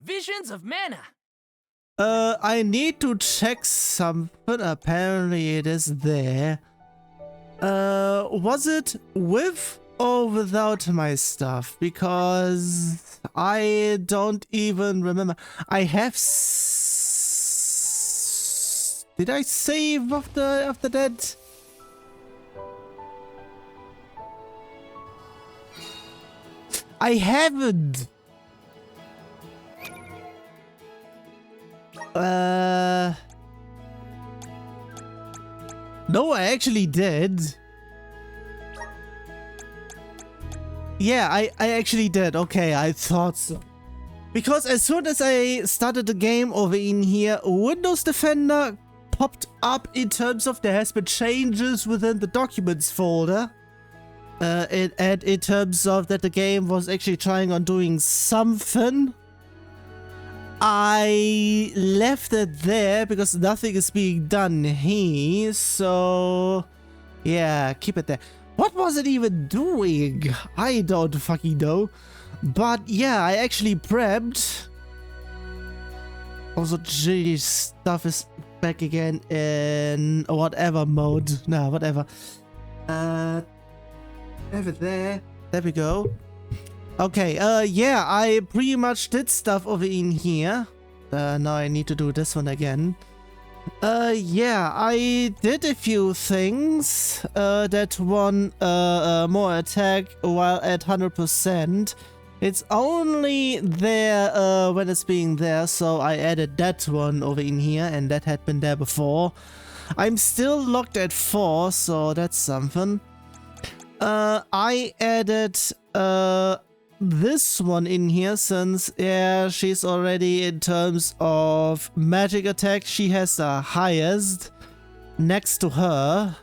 Visions of mana. I need to check something. Apparently it is there. Was it with or without my stuff? Because I don't even remember. I have did I save after that? I haven't. No, I actually did. Yeah, I actually did. Okay, I thought so. Because as soon as I started the game over in here, Windows Defender popped up in terms of there has been changes within the documents folder. And in terms of that the game was actually trying on doing something. I left it there because nothing is being done here, so yeah, keep it there. What was it even doing? I don't fucking know. But yeah, I actually prepped. Also, geez, stuff is back again in whatever mode. Nah, whatever. Have it there. There we go. Okay, yeah, I pretty much did stuff over in here. Now I need to do this one again. Yeah, I did a few things. That one, more attack while at 100%. It's only there, when it's being there, so I added that one over in here, and that had been there before. I'm still locked at 4, so that's something. I added, this one in here since, yeah, she's already in terms of magic attack, she has the highest next to her.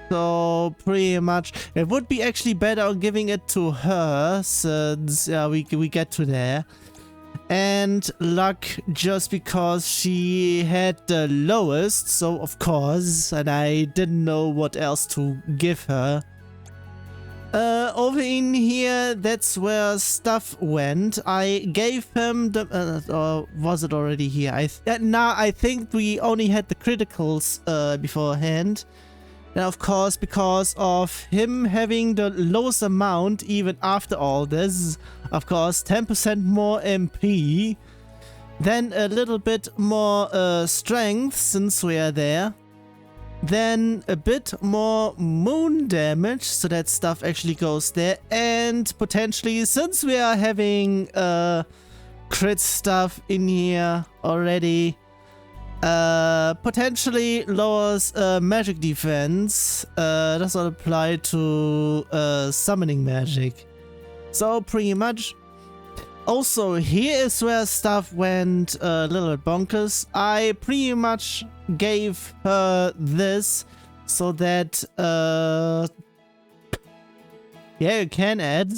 So pretty much it would be actually better on giving it to her since we get to there. And luck just because she had the lowest, so of course, and I didn't know what else to give her. Over in here, that's where stuff went. I gave him the, or was it already here? I think we only had the criticals, beforehand. And of course, because of him having the lowest amount, even after all this, of course, 10% more MP. Then a little bit more, strength, since we are there. Then a bit more moon damage, so that stuff actually goes there. And potentially, since we are having crit stuff in here already, potentially lowers magic defense. Does not apply to summoning magic. So pretty much. Also, here is where stuff went a little bit bonkers. I pretty much gave her this so that, yeah, you can add.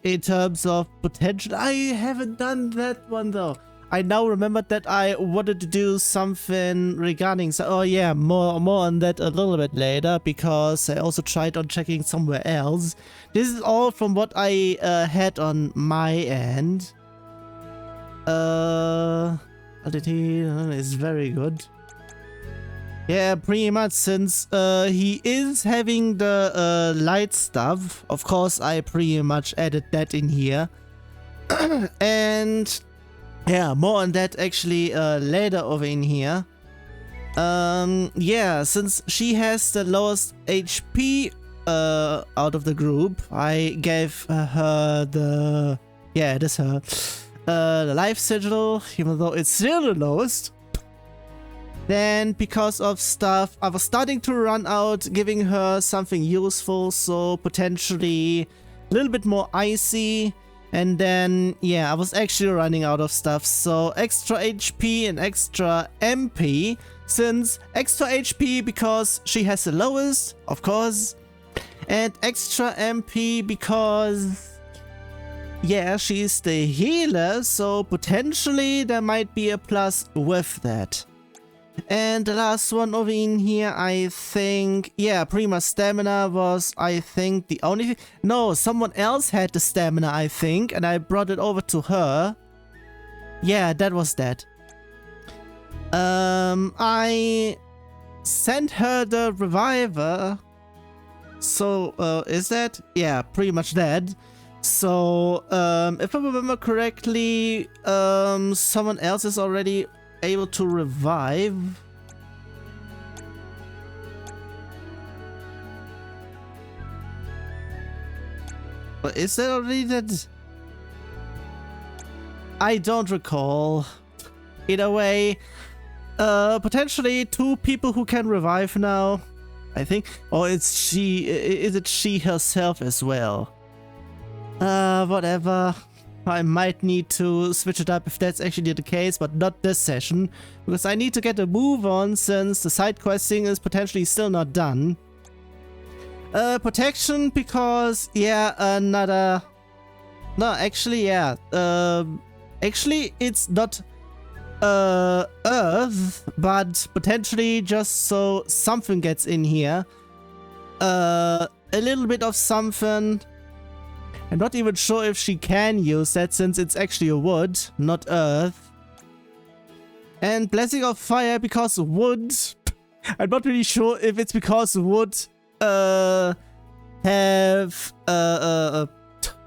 In terms of potential, I haven't done that one though. I now remembered that I wanted to do something regarding, so oh yeah, more on that a little bit later, because I also tried on checking somewhere else. This is all from what I had on my end. Is very good. Yeah, pretty much, since he is having the light stuff. Of course, I pretty much added that in here. And yeah, more on that actually later over in here. Yeah, since she has the lowest HP out of the group, I gave her the, yeah, it is her, the life sigil, even though it's still the lowest. Then because of stuff, I was starting to run out, giving her something useful, so potentially a little bit more icy. And then, yeah, I was actually running out of stuff, so extra HP and extra MP, since extra HP because she has the lowest, of course, and extra MP because, yeah, she's the healer, so potentially there might be a plus with that. And the last one over in here, I think, yeah, Prima stamina was, I think, the only thing. No, someone else had the stamina, I think, and I brought it over to her. Yeah, that was that. I sent her the reviver. So, is that? Yeah, pretty much that. So, if I remember correctly, someone else is already able to revive. But is that already that? I don't recall. Either way, potentially 2 people who can revive now, I think. Or it's she, is it she herself as well? Whatever. I might need to switch it up if that's actually the case, but not this session, because I need to get a move on since the side questing is potentially still not done. Protection because, yeah, another... No, actually, yeah. Actually, it's not Earth, but potentially just so something gets in here. A little bit of something. I'm not even sure if she can use that since it's actually a wood, not earth. And Blessing of Fire because wood. I'm not really sure if it's because wood have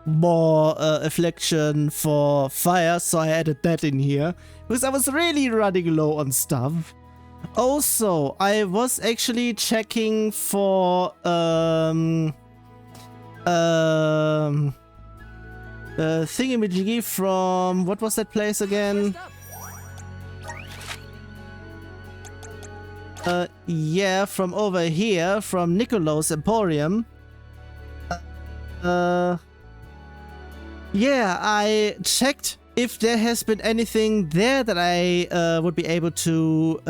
more affliction for fire, so I added that in here. Because I was really running low on stuff. Also, I was actually checking for thingamajiggy from, what was that place again? Yeah, from over here, from Nicolo's Emporium. Yeah, I checked if there has been anything there that I would be able to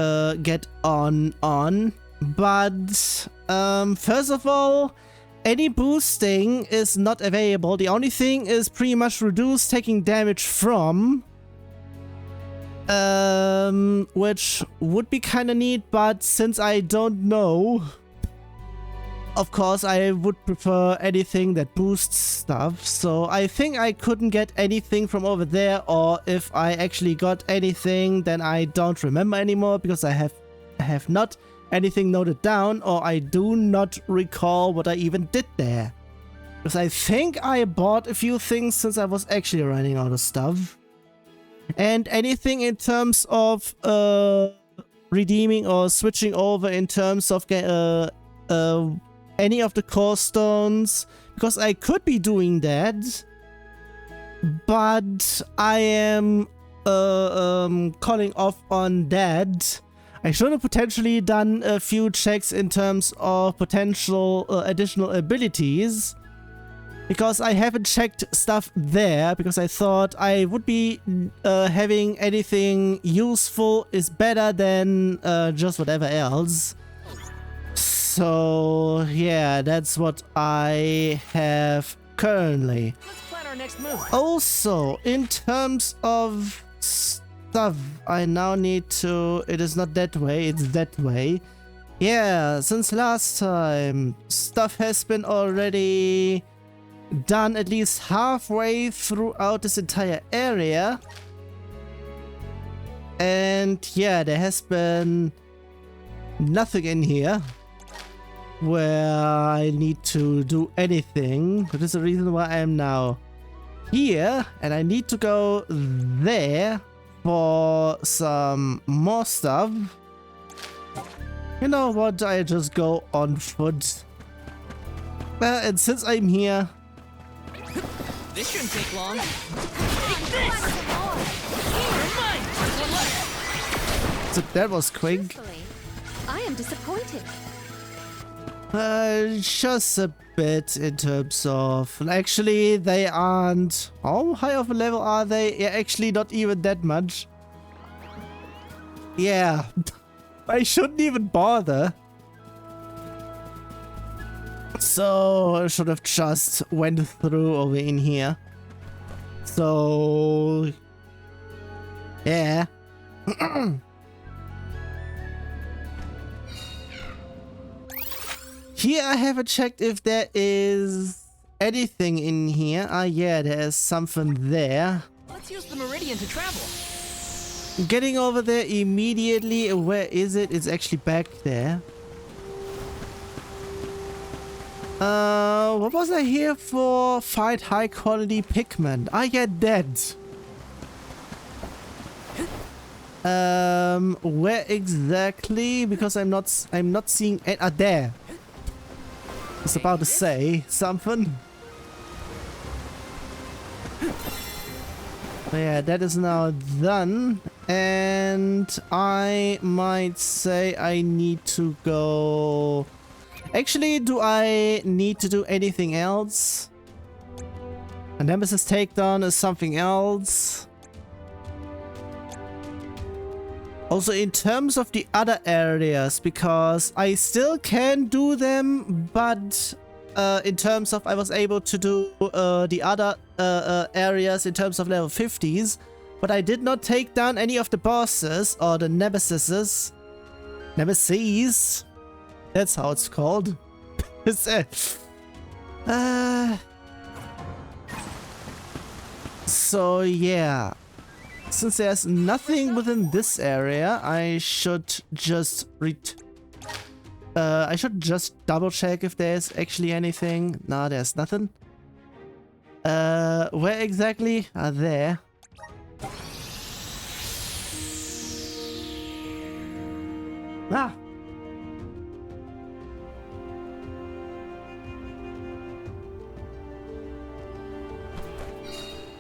get on. But first of all, any boosting is not available. The only thing is pretty much reduce taking damage from, which would be kind of neat, but since I don't know, of course I would prefer anything that boosts stuff. So I think I couldn't get anything from over there, or if I actually got anything, then I don't remember anymore because I have not anything noted down, or I do not recall what I even did there. Because I think I bought a few things since I was actually running out of stuff. And anything in terms of redeeming or switching over in terms of any of the core stones, because I could be doing that, but I am calling off on that. I should have potentially done a few checks in terms of potential additional abilities, because I haven't checked stuff there, because I thought I would be having anything useful is better than just whatever else. So yeah, that's what I have currently. Let's plan our next move. Also, in terms of stuff, I now need to... It is not that way, it's that way. Yeah, since last time, stuff has been already done at least halfway throughout this entire area. And yeah, there has been nothing in here where I need to do anything. That is the reason why I am now here, and I need to go there for some more stuff. You know what, I just go on foot. And since I'm here... This shouldn't take long. Take this! You're mine! One left. So that was quick. I am disappointed. Just a bit in terms of... Actually, they aren't... How high of a level are they? Yeah, actually not even that much. Yeah. I shouldn't even bother. So, I should have just went through over in here. So... Yeah. Here I haven't checked if there is anything in here. Ah, yeah, there is something there. Let's use the meridian to travel. Getting over there immediately. Where is it? It's actually back there. What was I here for? Find high quality pigment. Ah, yeah, that. Where exactly? Because I'm not seeing it. Ah, there. I was about to say something. Yeah, that is now done. And I might say I need to go... Actually, do I need to do anything else? A Nemesis takedown is something else. Also, in terms of the other areas, because I still can do them, but in terms of I was able to do the other areas in terms of level 50s, but I did not take down any of the bosses or the Nemesis. Nemesis. That's how it's called. So yeah. Since there's nothing within this area, I should just double check if there's actually anything. No, there's nothing. Where exactly? Ah, there. Ah.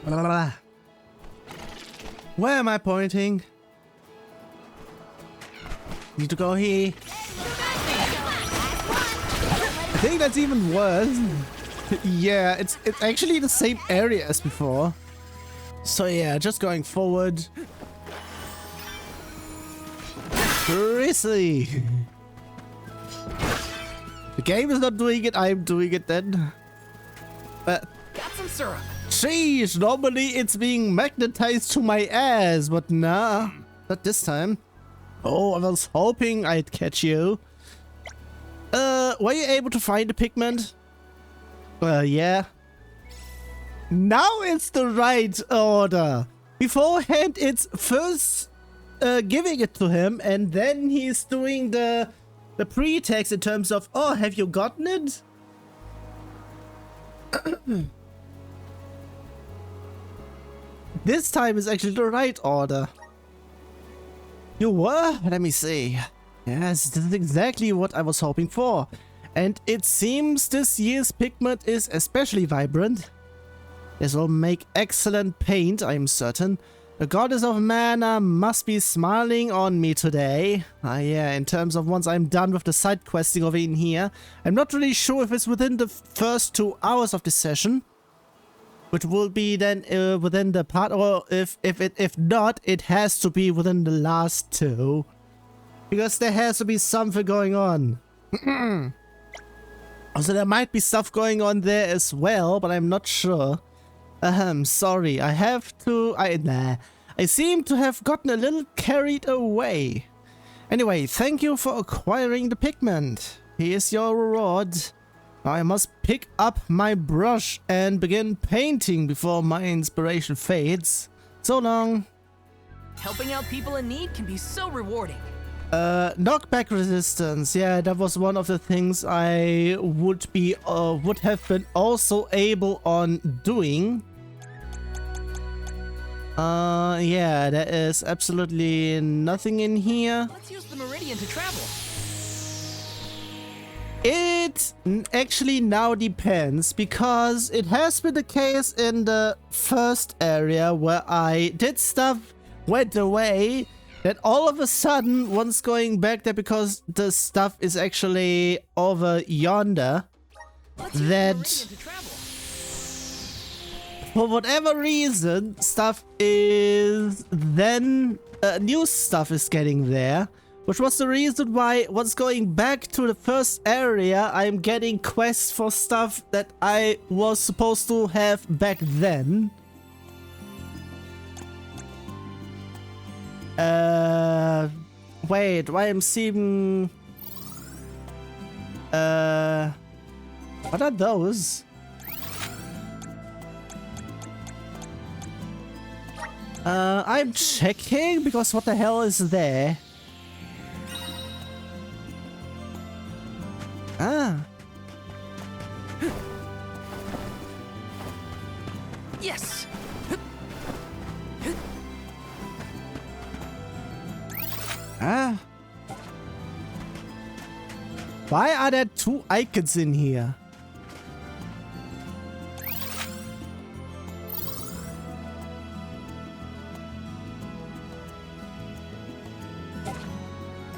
Blah, blah, blah. Where am I pointing? Need to go here. I think that's even worse. Yeah, it's actually the same area as before. So yeah, just going forward. Grizzly. The game is not doing it, I'm doing it then. But Got some syrup. sheesh, normally it's being magnetized to my ass, but nah, not this time. Oh, I was hoping I'd catch you. Were you able to find the pigment? Well, yeah. Now it's the right order. Beforehand, it's first giving it to him, and then he's doing the pretext in terms of, oh, have you gotten it? This time is actually the right order. You were? Let me see. Yes, this is exactly what I was hoping for. And it seems this year's pigment is especially vibrant. This will make excellent paint, I'm certain. The goddess of mana must be smiling on me today. Ah yeah, in terms of once I'm done with the side questing over in here. I'm not really sure if it's within the first 2 hours of the session. Which will be then within the part, or if not, it has to be within the last 2. Because there has to be something going on. Also, there might be stuff going on there as well, but I'm not sure. Sorry, I seem to have gotten a little carried away. Anyway, thank you for acquiring the pigment. Here's your reward. I must pick up my brush and begin painting before my inspiration fades. So long. Helping out people in need can be so rewarding. Knockback resistance. Yeah, that was one of the things I would have been also able on doing. Yeah, there is absolutely nothing in here. Let's use the meridian to travel. It actually now depends, because it has been the case in the first area where I did stuff, went away, that all of a sudden, once going back there because the stuff is actually over yonder, that for whatever reason, stuff is then, new stuff is getting there. Which was the reason why, once going back to the first area, I'm getting quests for stuff that I was supposed to have back then. Wait, why I'm seeing... What are those? I'm checking because what the hell is there? Ah. Yes. Ah. Why are there two icons in here?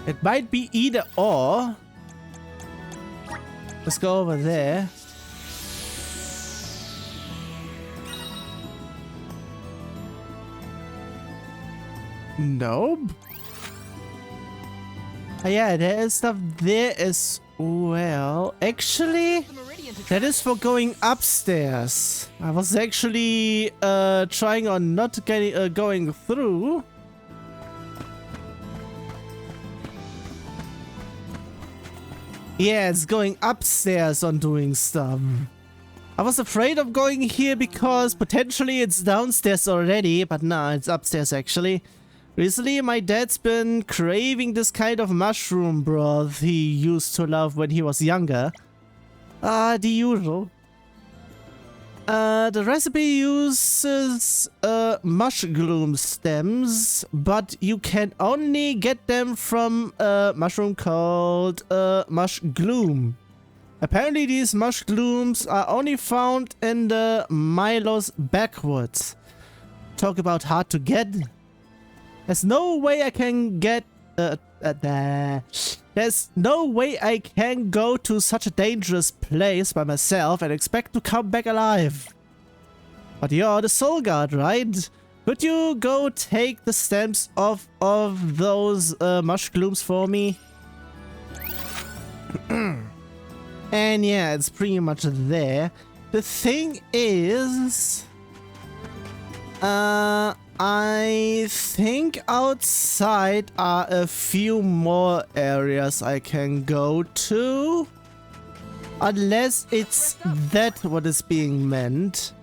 It might be either or. Let's go over there. Nope. Oh, yeah, there is stuff there as well. Actually, that is for going upstairs. I was actually trying on not getting going through. Yeah, it's going upstairs on doing stuff. I was afraid of going here because potentially it's downstairs already, but nah, it's upstairs actually. Recently, my dad's been craving this kind of mushroom broth he used to love when he was younger. The usual. The recipe uses mushroom stems, but you can only get them from a mushroom called mushgloom. Apparently these mushglooms are only found in the Milo's backwoods. Talk about hard to get. There's no way I can get there's no way I can go to such a dangerous place by myself and expect to come back alive. But you're the soul guard, right? Could you go take the stems off of those mushglooms for me? And yeah, it's pretty much there. The thing is, I think outside are a few more areas I can go to. Unless it's that what is being meant.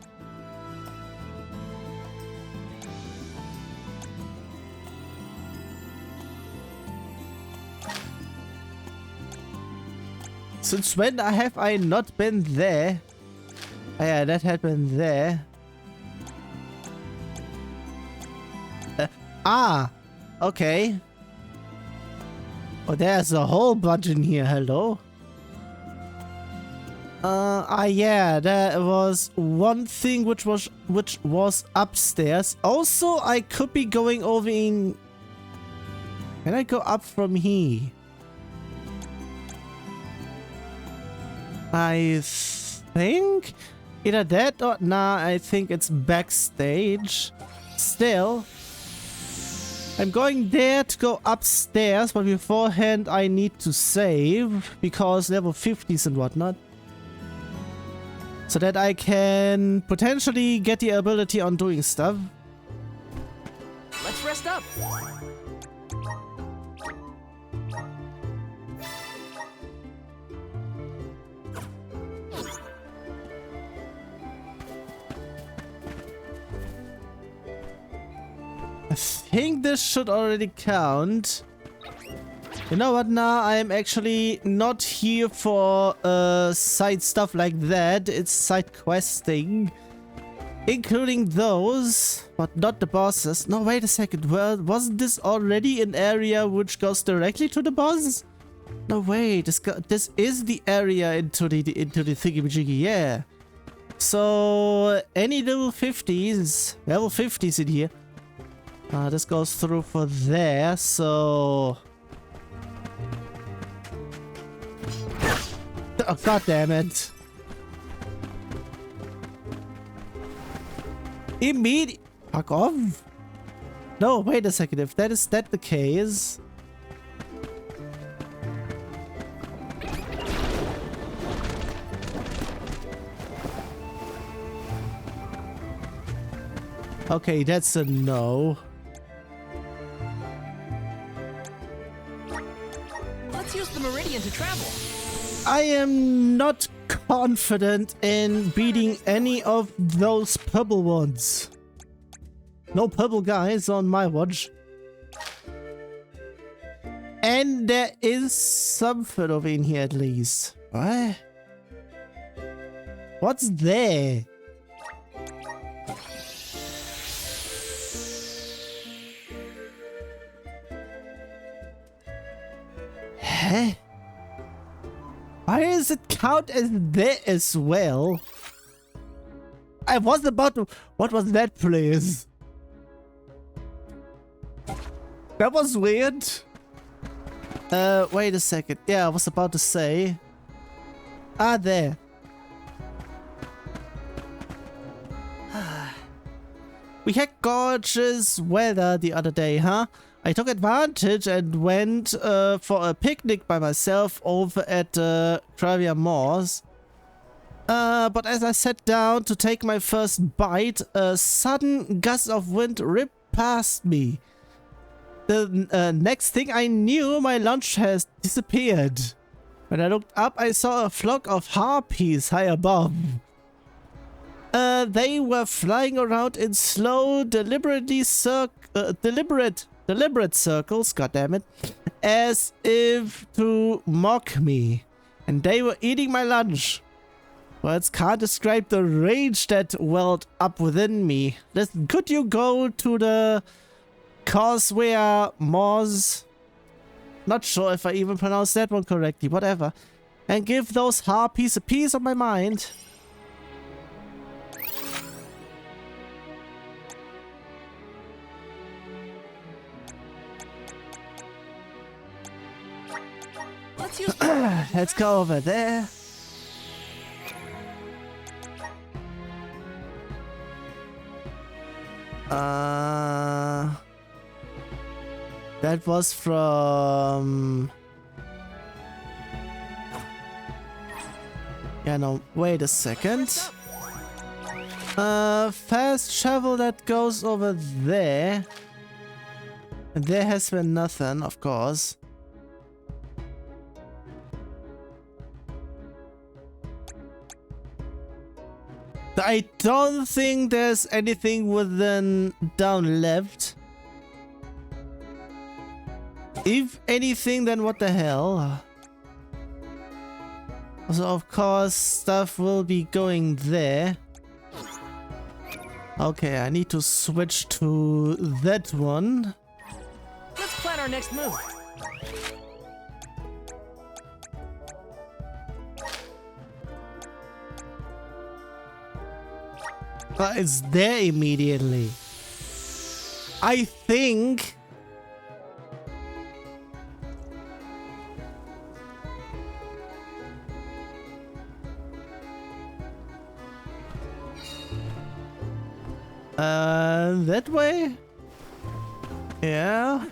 Since when have I not been there? Oh, yeah, that had been there. Okay. Oh, there's a whole bunch in here. Hello. Yeah, there was one thing which was upstairs. Also, I could be going over in. Can I go up from here? I think either that or nah. I think it's backstage. Still. I'm going there to go upstairs, but beforehand I need to save because level 50s and whatnot. So that I can potentially get the ability on doing stuff. Let's rest up. I think this should already count. You know what, now I'm actually not here for side stuff like that. It's side questing. Including those, but not the bosses. No, wait a second. Well, wasn't this already an area which goes directly to the boss? No, wait. This is the area into the thingy-majiggy, yeah. So, any level 50s in here. This goes through for there, so... Oh, god damn it. Immediate... Fuck off. No, wait a second. If that is the case... Okay, that's a no. Let's use the meridian to travel. I am not confident in beating any of those purple ones. No purple guys on my watch. And there is something over in here at least. What? What's there? Huh? Why does it count as there as well? I was about to... What was that place? That was weird. Wait a second. Yeah, I was about to say. Ah, there. We had gorgeous weather the other day, huh? I took advantage and went for a picnic by myself over at Travia Moors. But as I sat down to take my first bite, a sudden gust of wind ripped past me. The next thing I knew, my lunch has disappeared. When I looked up, I saw a flock of harpies high above. They were flying around in slow, deliberate circles, goddammit, as if to mock me. And they were eating my lunch. Words can't describe the rage that welled up within me. Listen, could you go to the Causeway Moors? Not sure if I even pronounced that one correctly, whatever. And give those harpies a piece of my mind. Let's go over there. That was from... Yeah, no, wait a second. Fast travel that goes over there. And there has been nothing, of course. I don't think there's anything within down left. If anything, then what the hell? So of course stuff will be going there. Okay, I need to switch to that one. Let's plan our next move. But it's there immediately. I think... that way? Yeah.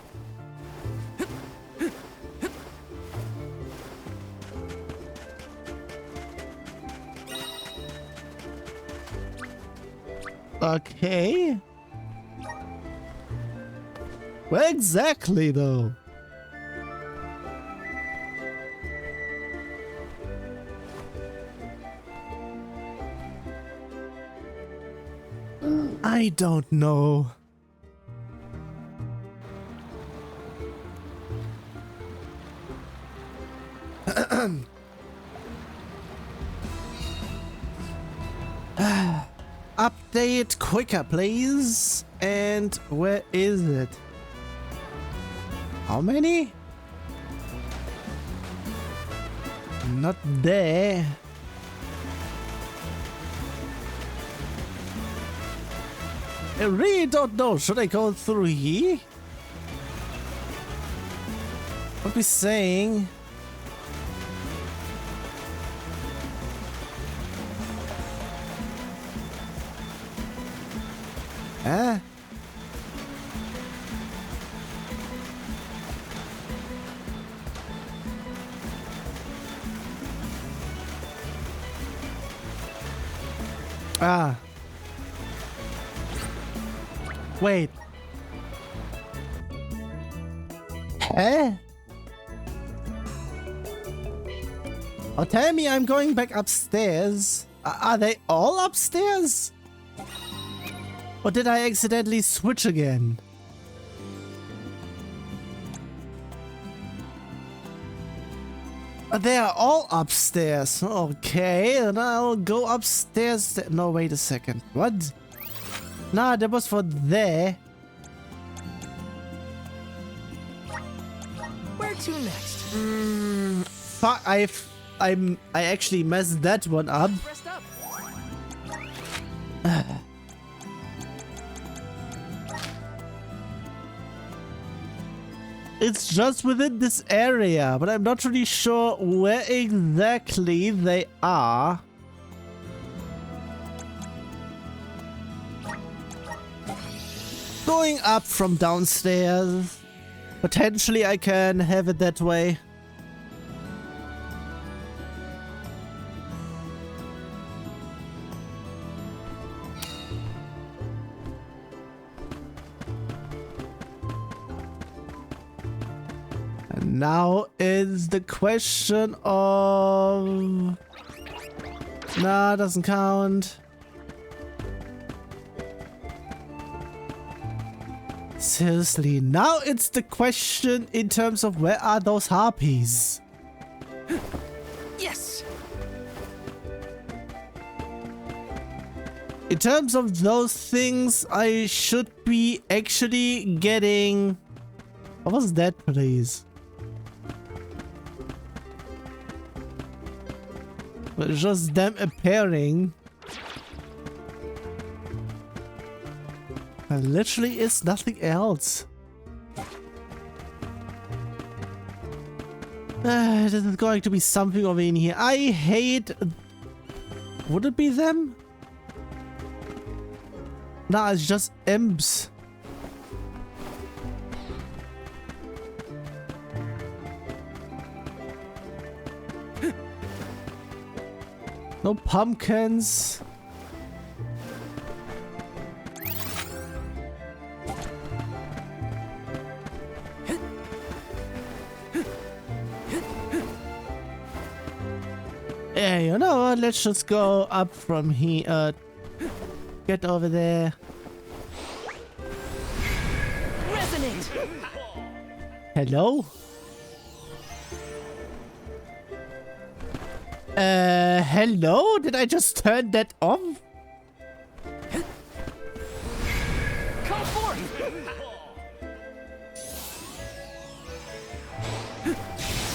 Okay. Where exactly, though? I don't know. Update quicker, please. And where is it? How many? Not there. I really don't know. Should I go through here? What we saying? Huh? Ah. Wait. Huh? Oh, tell me I'm going back upstairs. Are they all upstairs? Or did I accidentally switch again? They are all upstairs. Okay, then I'll go upstairs. No, wait a second. What? Nah, that was for there. Where to next? Fuck, I actually messed that one up. Rest up. It's just within this area, but I'm not really sure where exactly they are. Going up from downstairs. Potentially I can have it that way. And now is the question of... Nah, doesn't count. Seriously, now it's the question in terms of where are those harpies? Yes. In terms of those things, I should be actually getting... What was that, please? But it's just them appearing. There literally is nothing else. This is going to be something over in here. I hate... Would it be them? Nah, it's just imps. No pumpkins. Yeah, you know what? Let's just go up from here. Get over there. Resonate. Hello? Hello? Did I just turn that off? Come forth.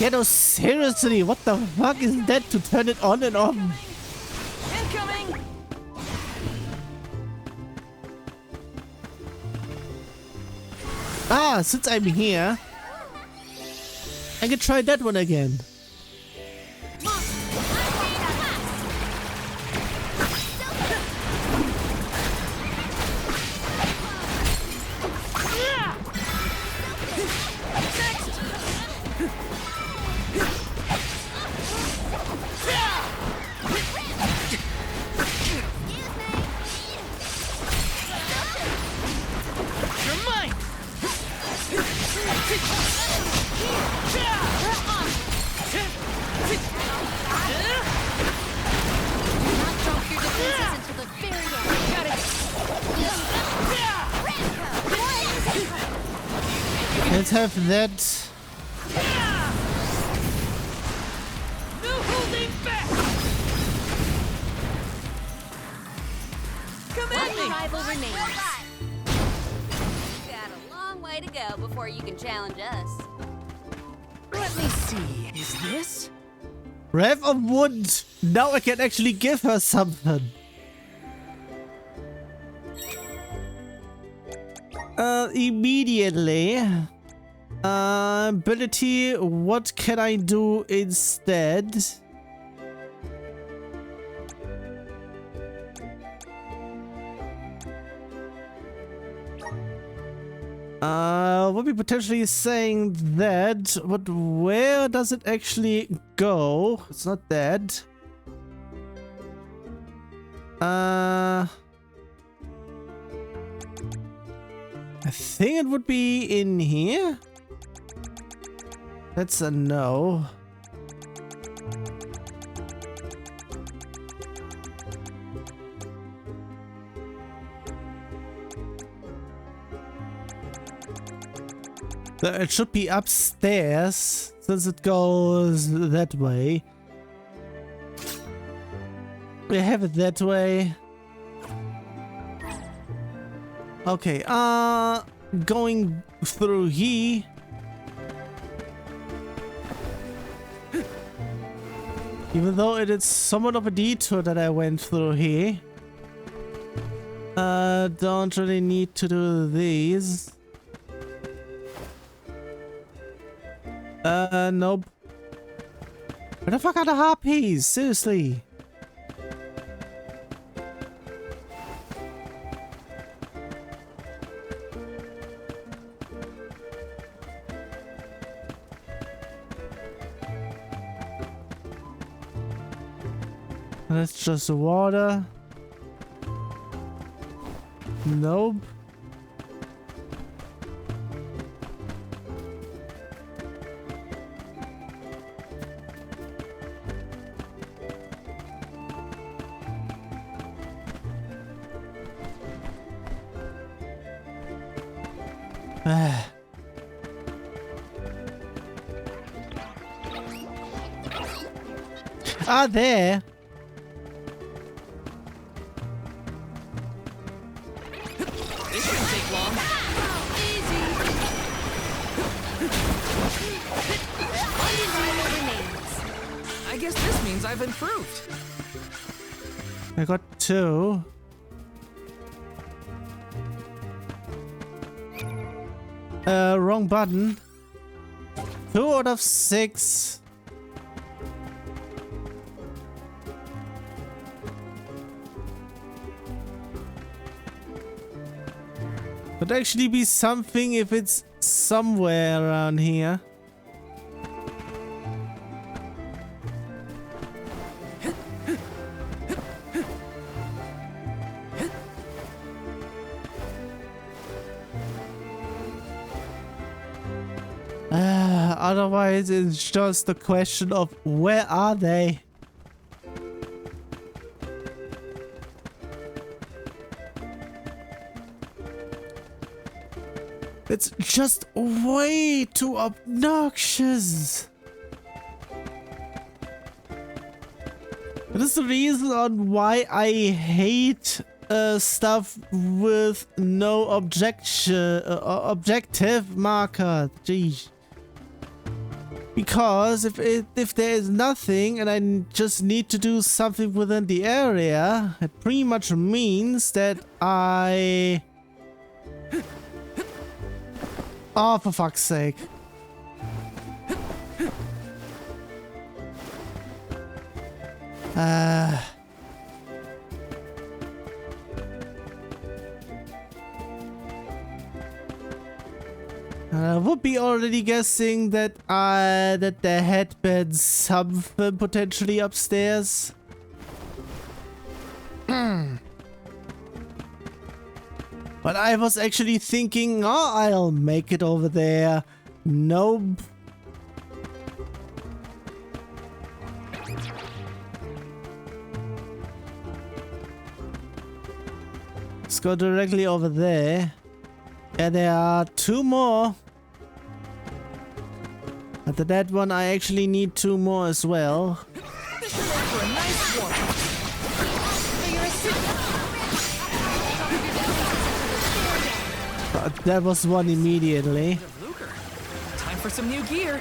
Yeah, no, seriously, what the fuck is that to turn it on and off? Incoming. Ah, since I'm here, I can try that one again. Let's have that. No holding back. Come at One me. rival remains. Got a long way to go before you can challenge us. Let me see. Is this? Rev of Wood. Now I can actually give her something. Immediately. Ability, what can I do instead? We'll be potentially saying that, but where does it actually go? It's not that. I think it would be in here. That's a no. It should be upstairs, since it goes that way. We have it that way. Okay, going through here. Even though it is somewhat of a detour that I went through here. Don't really need to do these. Nope. Where the fuck are the harpies? Seriously. That's just water. Nope. Ah, there. This shouldn't take long. I guess this means I've improved. I got 2. Wrong button. 2 out of 6. Could actually be something if it's somewhere around here. Otherwise, it's just a question of where are they? It's just way too obnoxious. That is the reason on why I hate stuff with no objective marker. Jeez. Because if there is nothing and I just need to do something within the area, it pretty much means that I... Oh, for fuck's sake. I would be already guessing that there had been something potentially upstairs. But I was actually thinking, oh, I'll make it over there. Nope. Let's go directly over there. Yeah, there are 2 more. After that one, I actually need 2 more as well. This should make for a nice warm. That was one immediately. Time for some new gear.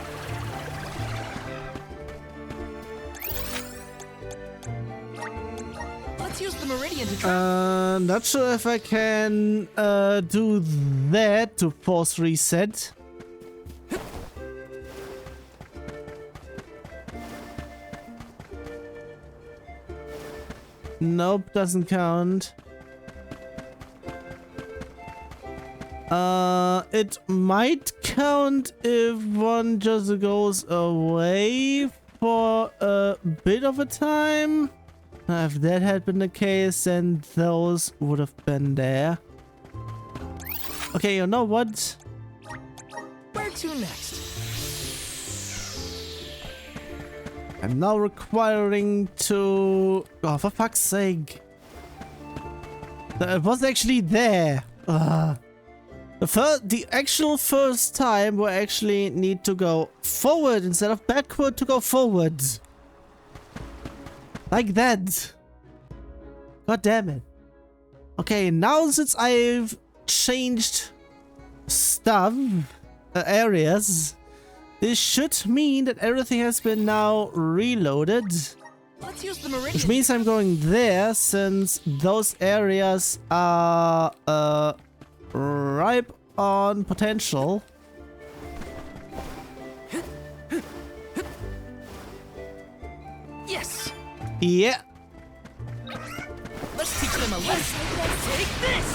Let's use the meridian to try. Not sure if I can do that to force reset. Nope, doesn't count. It might count if one just goes away for a bit of a time. If that had been the case, then those would have been there. Okay, you know what? Where to next? I'm now requiring to... Oh, for fuck's sake. It was actually there. Ugh. The actual first time we actually need to go forward instead of backward to go forward. Like that. God damn it. Okay, now since I've changed stuff, areas, this should mean that everything has been now reloaded. Let's use the meridian. Which means I'm going there since those areas are ripe on potential. Yes. Yeah. Let's teach them a lesson. Take this.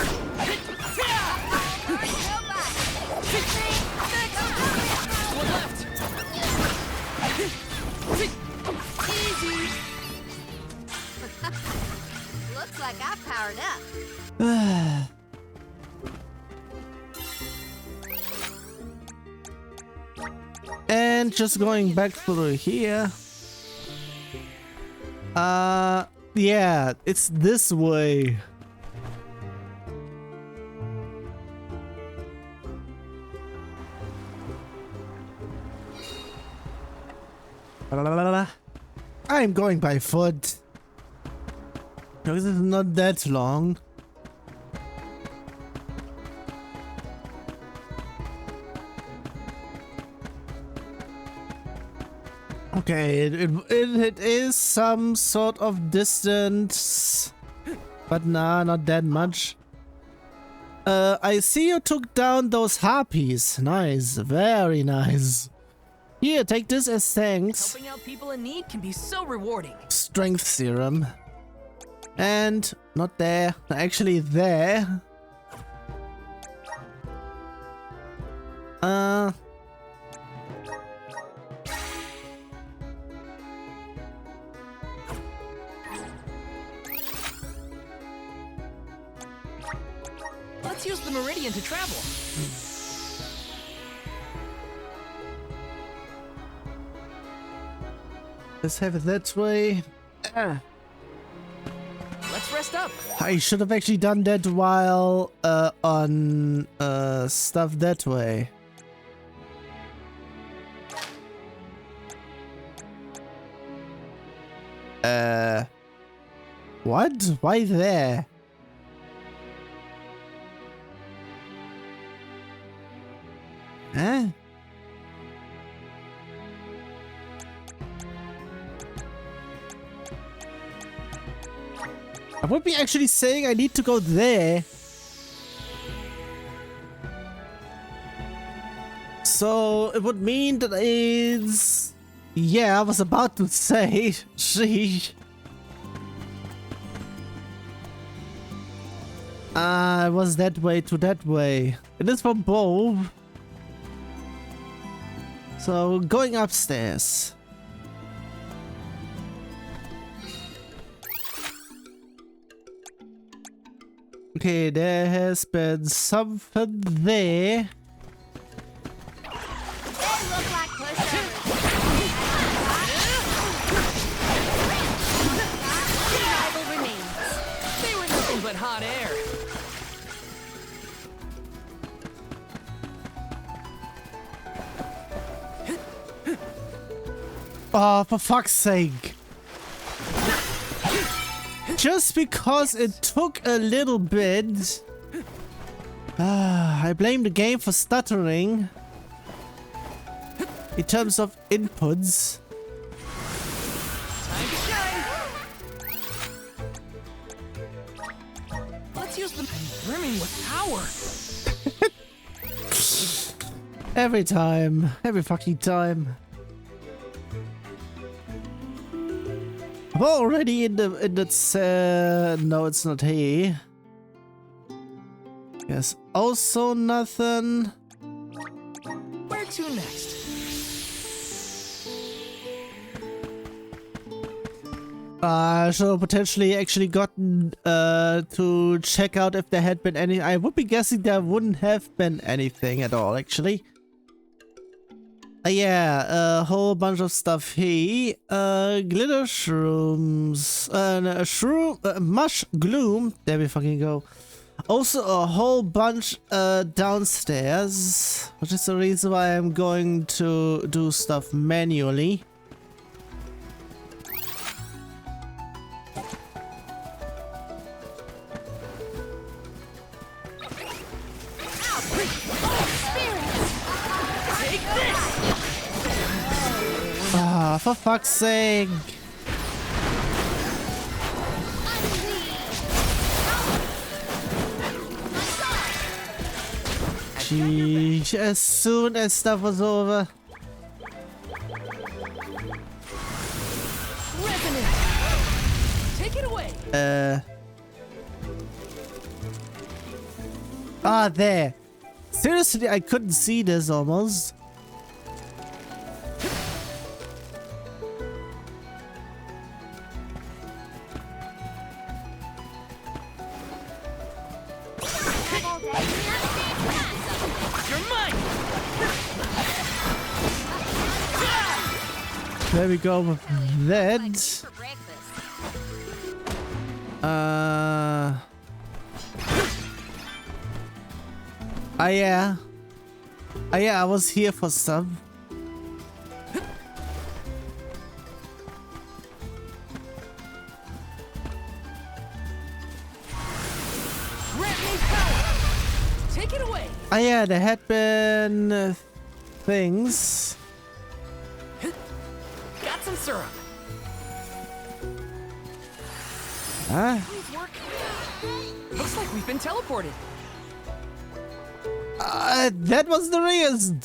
One left. Easy. Looks like I powered up. And just going back through here. Yeah, it's this way. I'm going by foot. Because it's not that long. Okay, it is some sort of distance, but nah, not that much. I see you took down those harpies. Nice, very nice. Here, take this as thanks. Helping out people in need can be so rewarding. Strength serum. And not there, actually there. Let's use the meridian to travel. Let's have it that way. Let's rest up. I should have actually done that while on stuff that way. What? Why there? Huh? I would be actually saying I need to go there. So it would mean that it's... Yeah, I was about to say, sheesh. It was that way to that way. It is from both. So going upstairs. Okay, there has been something there. They look like pushovers. Survival remains. They were nothing but hot air. Oh, for fuck's sake. Just because it took a little bit. I blame the game for stuttering. In terms of inputs. Time to shine. Let's use them brimming with power. Every time. Every fucking time. I'm already in the no, it's not he. Yes, also nothing. Where to next? I should have potentially actually gotten to check out if there had been any. I would be guessing there wouldn't have been anything at all, actually. Yeah, a whole bunch of stuff here. Glitter shrooms. Mush gloom. There we fucking go. Also a whole bunch downstairs, which is the reason why I'm going to do stuff manually. Ah, for fuck's sake. Sheesh, as soon as stuff was over. Resonant. Take it away. Ah, there. Seriously, I couldn't see this almost. There we go with that. For breakfast. Yeah. Yeah, I was here for some. Grant me power. Take it away. Yeah, there had been things. Got some syrup. Huh? Please work. Looks like we've been teleported. That was the reason.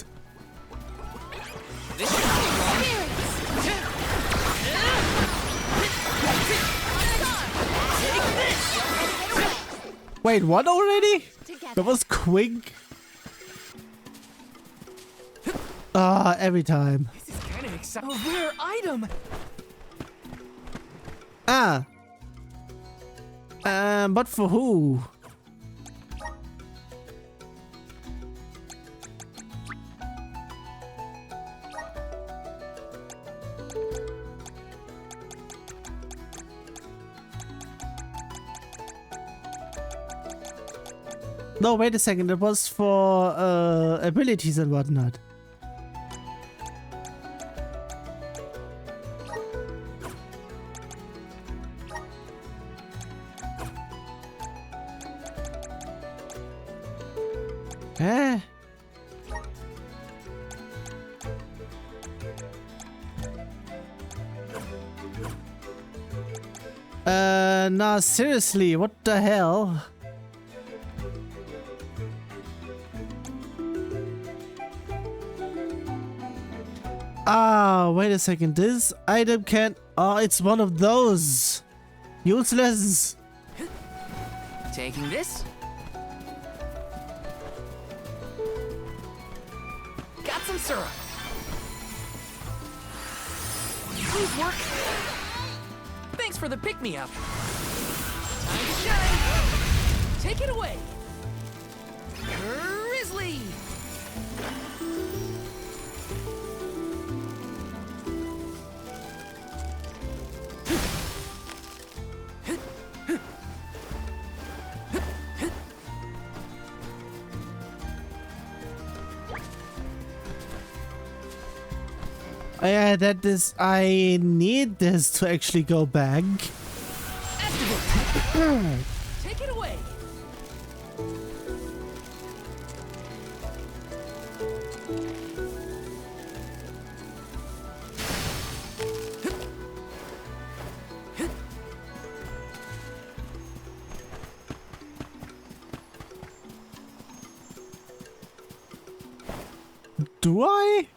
This should be wrong. Take this. Wait, what already? Together. That was quick. Every time. This is kind of exciting. A rare item. But for who? No, wait a second. It was for abilities and whatnot. Eh? Nah, seriously, what the hell? Wait a second. This item can... Oh, it's one of those. Useless. Taking this. Got some syrup. Please work. Thanks for the pick-me-up. Time to shine. Take it away. Grizzly. Yeah, that is... I need this to actually go back. Activate. Take it away. Do I?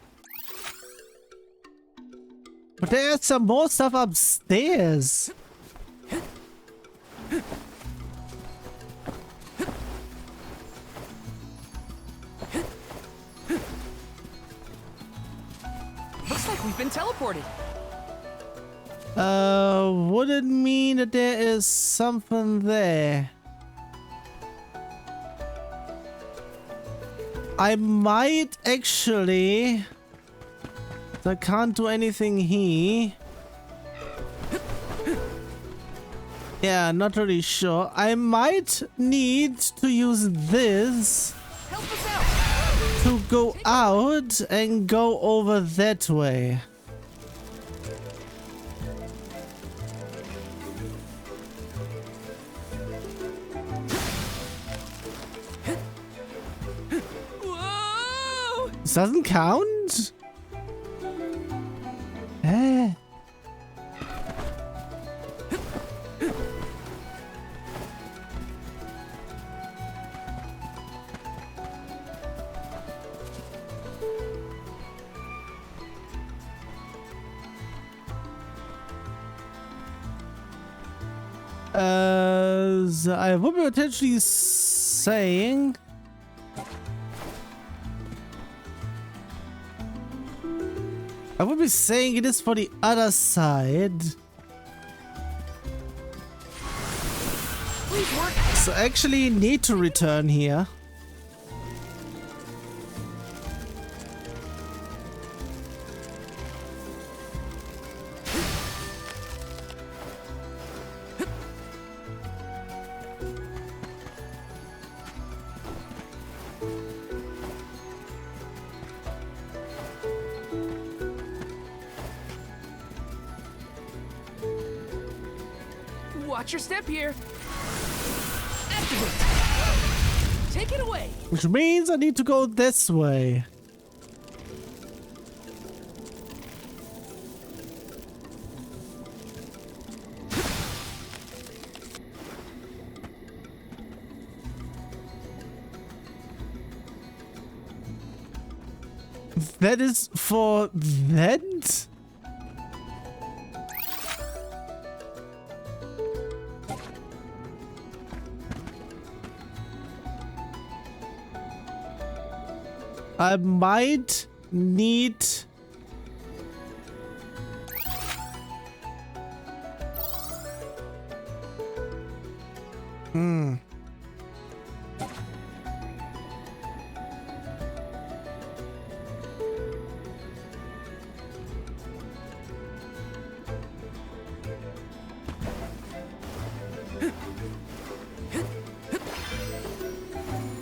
But there's some more stuff upstairs. Looks like we've been teleported. Would it mean that there is something there? I might actually... I can't do anything here. Yeah, not really sure. I might need to use this Help us out. to go out and go over that way. Whoa! This doesn't count? Eh. So I would be potentially saying it is for the other side. Please work. So actually need to return here. Watch your step here. Activate. Take it away. Which means I need to go this way. That is for that? I might need...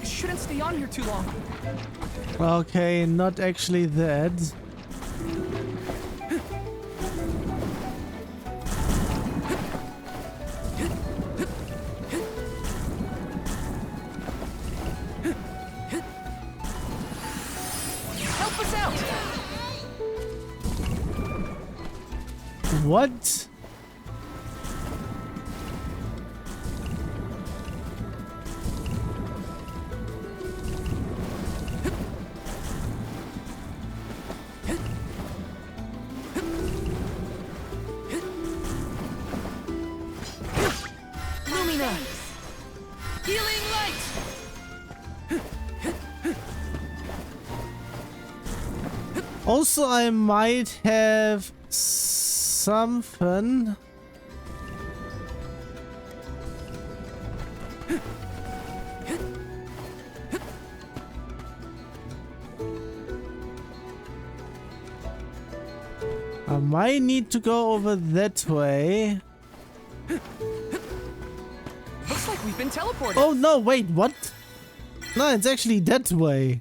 Shouldn't stay on here too long. Okay, not actually that. Help us out. What? Lumina. Healing light. Also, I might have something. I might need to go over that way. Looks like we've been teleported. Oh no, wait, what? No, it's actually that way.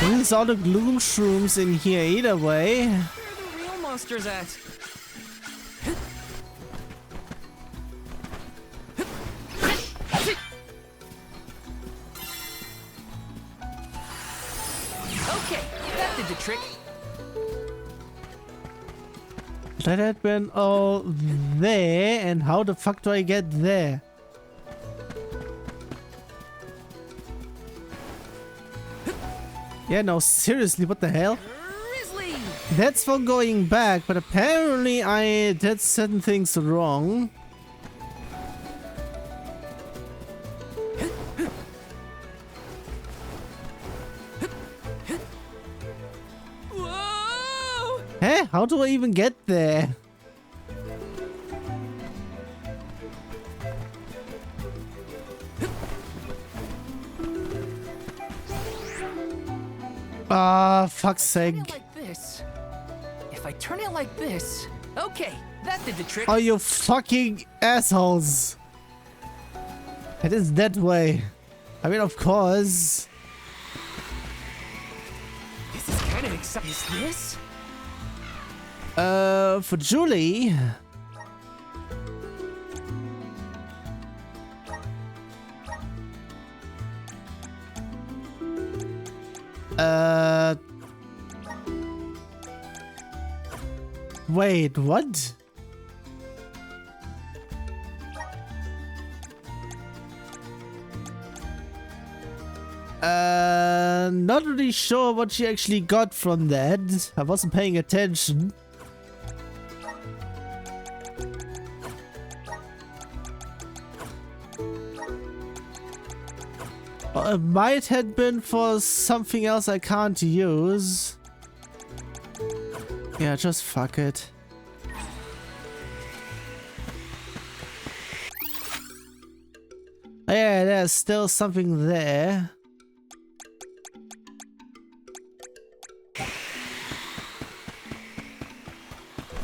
There's all the gloom shrooms in here either way. Where are the real monsters at? Okay, that did the trick. That had been all there, and how the fuck do I get there? Yeah, no, seriously, what the hell? Grizzly! That's for going back, but apparently I did certain things wrong. Whoa! Huh? How do I even get there? Ah, fuck's sake. Turn it like this. If I turn it like this. Okay, that did the trick. Oh, you fucking assholes. It is that way. I mean, of course. This is kind of exciting. Is this? For Julie. Wait, what? Not really sure what she actually got from that. I wasn't paying attention. It might have been for something else I can't use. Yeah, just fuck it. Yeah, there's still something there.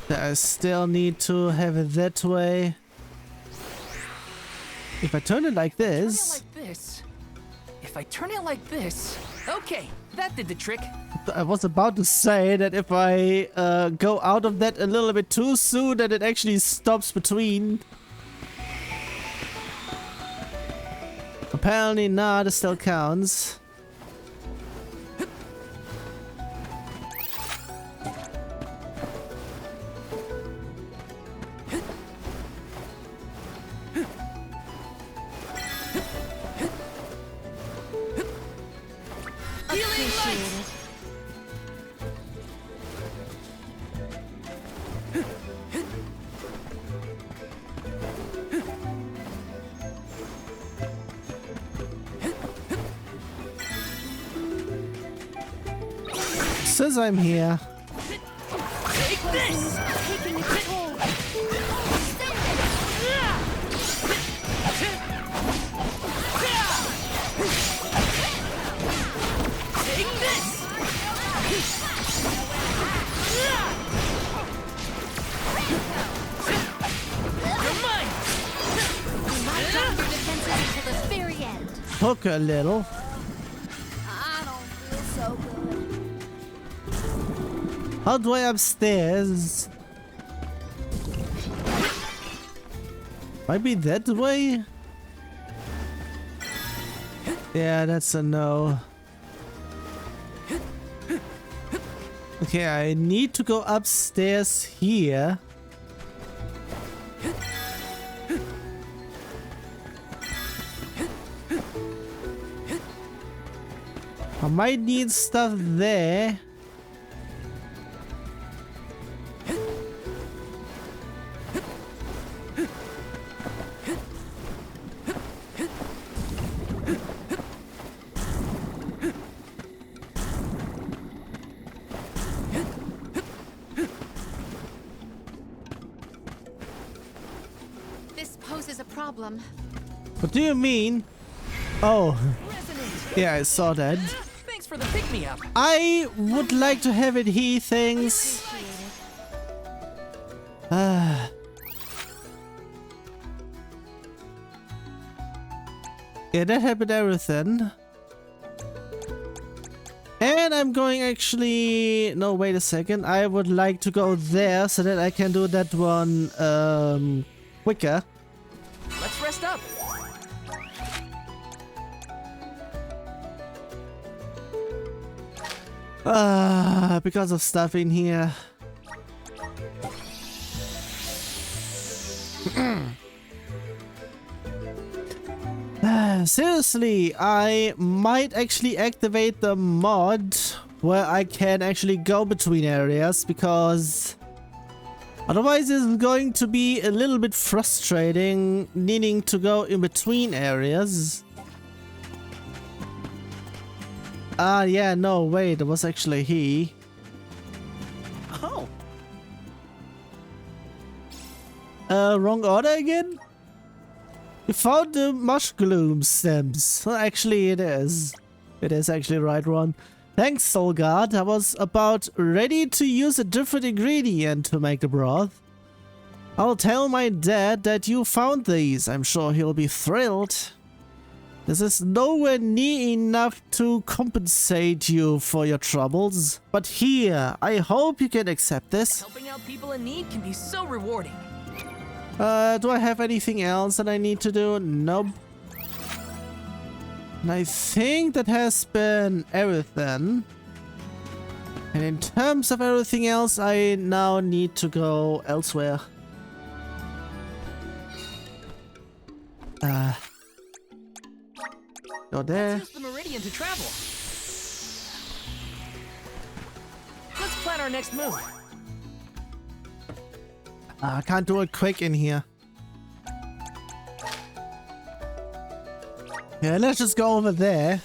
I still need to have it that way. If I turn it like this... If I turn it like this. Okay, that did the trick. I was about to say that if I go out of that a little bit too soon, that it actually stops between. Apparently not, it still counts. Since I'm here. Take this! Taking its toll. Take this! You're mine! Locked on your defenses until the very end. Hook a little. I don't feel so good. How do I upstairs? Might be that way? Yeah, that's a no. Okay, I need to go upstairs here. I might need stuff there. This poses a problem. What do you mean? Oh, Resonant! yeah, I saw that. Thanks for the pick-me-up. I would like to have it here, things. Yeah, that happened everything. And I'm going actually... No, wait a second. I would like to go there so that I can do that one quicker. Let's rest up. Because of stuff in here. Seriously, I might actually activate the mod where I can actually go between areas, because otherwise it's going to be a little bit frustrating needing to go in between areas. Ah, yeah, no, wait, it was actually he. Oh, Wrong order again? You found the mushroom stems. Well, actually, it is. It is actually the right one. Thanks, Soul God. I was about ready to use a different ingredient to make the broth. I'll tell my dad that you found these. I'm sure he'll be thrilled. This is nowhere near enough to compensate you for your troubles. But here, I hope you can accept this. Helping out people in need can be so rewarding. Do I have anything else that I need to do? Nope. And I think that has been everything. And in terms of everything else, I now need to go elsewhere. Go there. Let's use the meridian to travel. Let's plan our next move. I can't do it quick in here. Yeah, let's just go over there.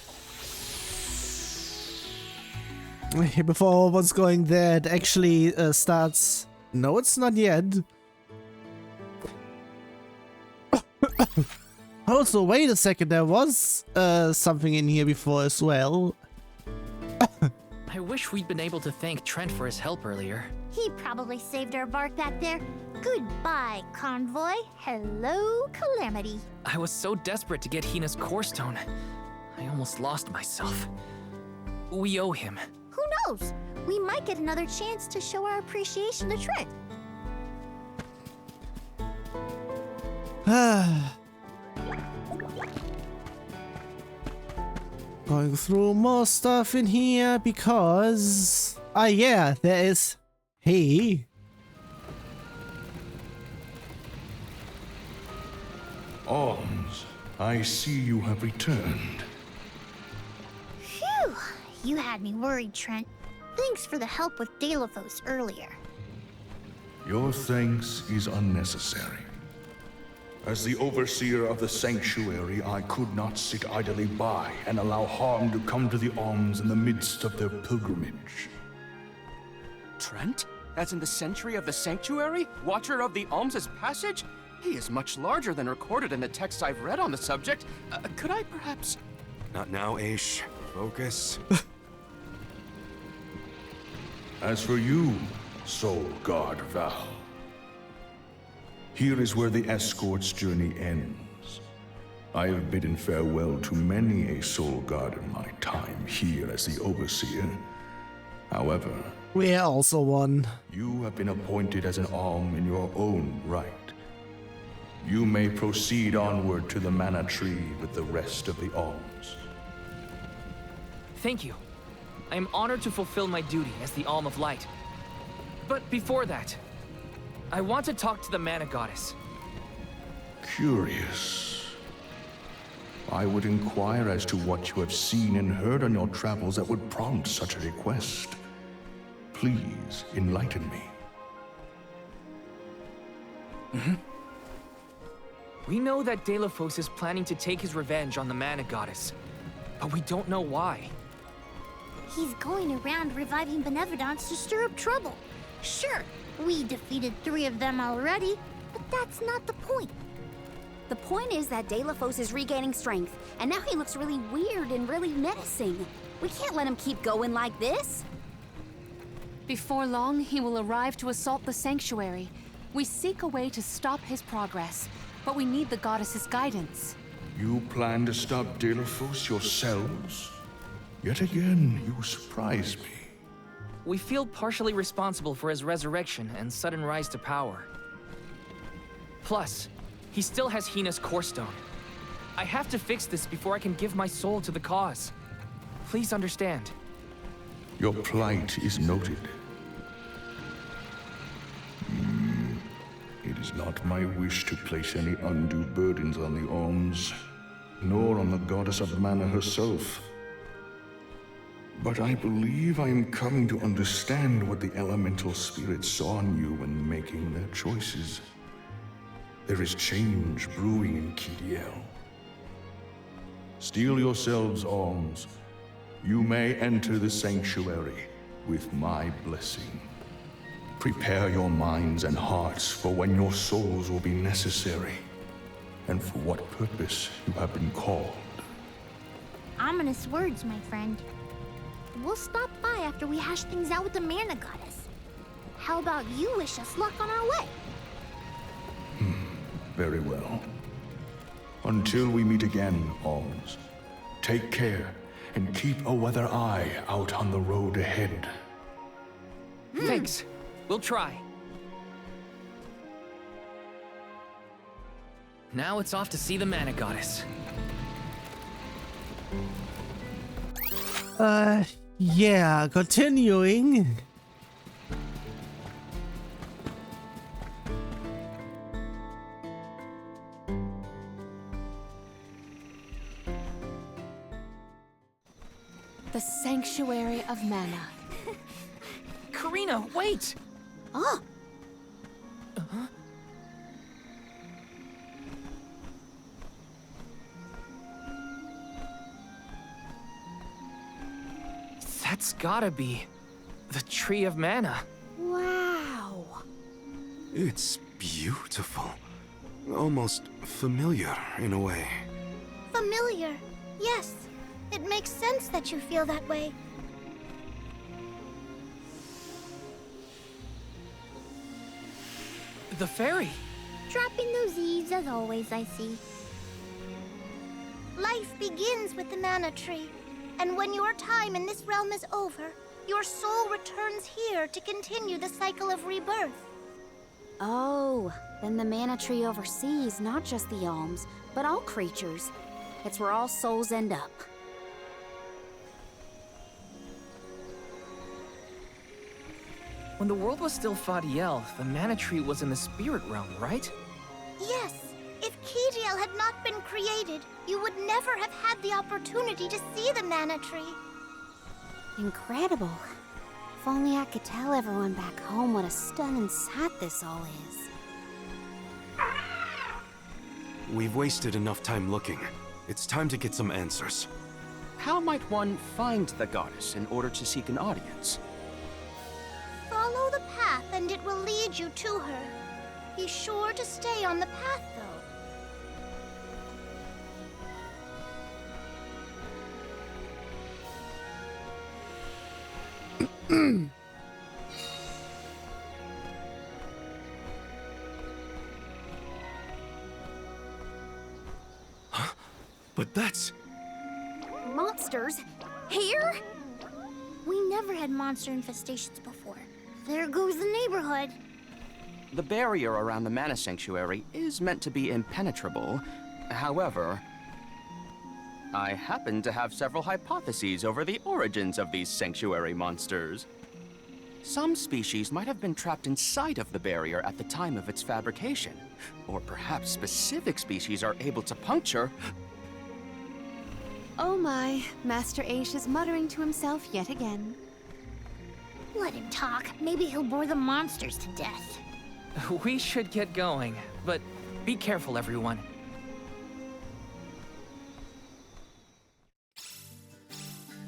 Before what's going there, it actually starts... No, it's not yet. Also, wait a second, there was something in here before as well. I wish we'd been able to thank Trent for his help earlier. He probably saved our bark back there. Goodbye, Convoy. Hello, Calamity. I was so desperate to get Hina's core stone. I almost lost myself. We owe him. Who knows? We might get another chance to show our appreciation to Trent. Going through more stuff in here because... Ah, yeah, there is... Hey. Alms, I see you have returned. Phew, you had me worried, Trent. Thanks for the help with Delaphos earlier. Your thanks is unnecessary. As the overseer of the sanctuary, I could not sit idly by and allow harm to come to the Alms in the midst of their pilgrimage. Trent? As in the Sentry of the Sanctuary? Watcher of the Alms' Passage? He is much larger than recorded in the texts I've read on the subject. Could I perhaps... Not now, Aish. Focus. As for you, Soul God Val, here is where the escort's journey ends. I have bidden farewell to many a soul god in my time here as the Overseer. However, We're also one. you have been appointed as an Alm in your own right. You may proceed onward to the Mana Tree with the rest of the Alms. Thank you. I am honored to fulfill my duty as the Alm of Light. But before that, I want to talk to the Mana Goddess. Curious. I would inquire as to what you have seen and heard on your travels that would prompt such a request. Please enlighten me. We know that Delaphos is planning to take his revenge on the Mana Goddess, but we don't know why. He's going around reviving benevolence to stir up trouble. Sure, we defeated 3 of them already, but that's not the point. The point is that Delaphos is regaining strength, and now he looks really weird and really menacing. We can't let him keep going like this. Before long, he will arrive to assault the sanctuary. We seek a way to stop his progress, but we need the goddess's guidance. You plan to stop Delaphos yourselves? Yet again, you surprise me. We feel partially responsible for his resurrection and sudden rise to power. Plus, he still has Hina's core stone. I have to fix this before I can give my soul to the cause. Please understand. Your plight is noted. It is not my wish to place any undue burdens on the Alms, nor on the goddess of mana herself. But I believe I am coming to understand what the elemental spirits saw in you when making their choices. There is change brewing in Kidiel. Steel yourselves, Alms. You may enter the sanctuary with my blessing. Prepare your minds and hearts for when your souls will be necessary, and for what purpose you have been called. Ominous words, my friend. we'll stop by after we hash things out with the Mana Goddess. How about you wish us luck on our way? Very well. Until we meet again, Alms, take care and keep a weather eye out on the road ahead. Thanks. We'll try. Now it's off to see the Mana Goddess. Yeah, continuing. The Sanctuary of Mana. Karina, wait! Oh, That's gotta be the Tree of Mana. wow. It's beautiful. Almost familiar in a way. Familiar. Yes. It makes sense that you feel that way. The fairy. Dropping those eaves as always, I see. Life begins with the Mana Tree. And when your time in this realm is over, your soul returns here to continue the cycle of rebirth. Oh, then the Mana Tree oversees not just the Alms, but all creatures. It's where all souls end up. When the world was still Fadiel, the Mana Tree was in the spirit realm, right? Yes, if Kidiel had not been created, you would never have had the opportunity to see the Mana Tree. Incredible. If only I could tell everyone back home what a stunning sight this all is. We've wasted enough time looking. It's time to get some answers. How might one find the goddess in order to seek an audience? Follow the path and it will lead you to her. Be sure to stay on the path, though. But that's... Monsters? Here? We never had monster infestations before. There goes the neighborhood. The barrier around the Mana Sanctuary is meant to be impenetrable. However, I happen to have several hypotheses over the origins of these sanctuary monsters. Some species might have been trapped inside of the barrier at the time of its fabrication. Or perhaps specific species are able to puncture... Oh my, Master Aish is muttering to himself yet again. Let him talk. Maybe he'll bore the monsters to death. We should get going, but be careful, everyone.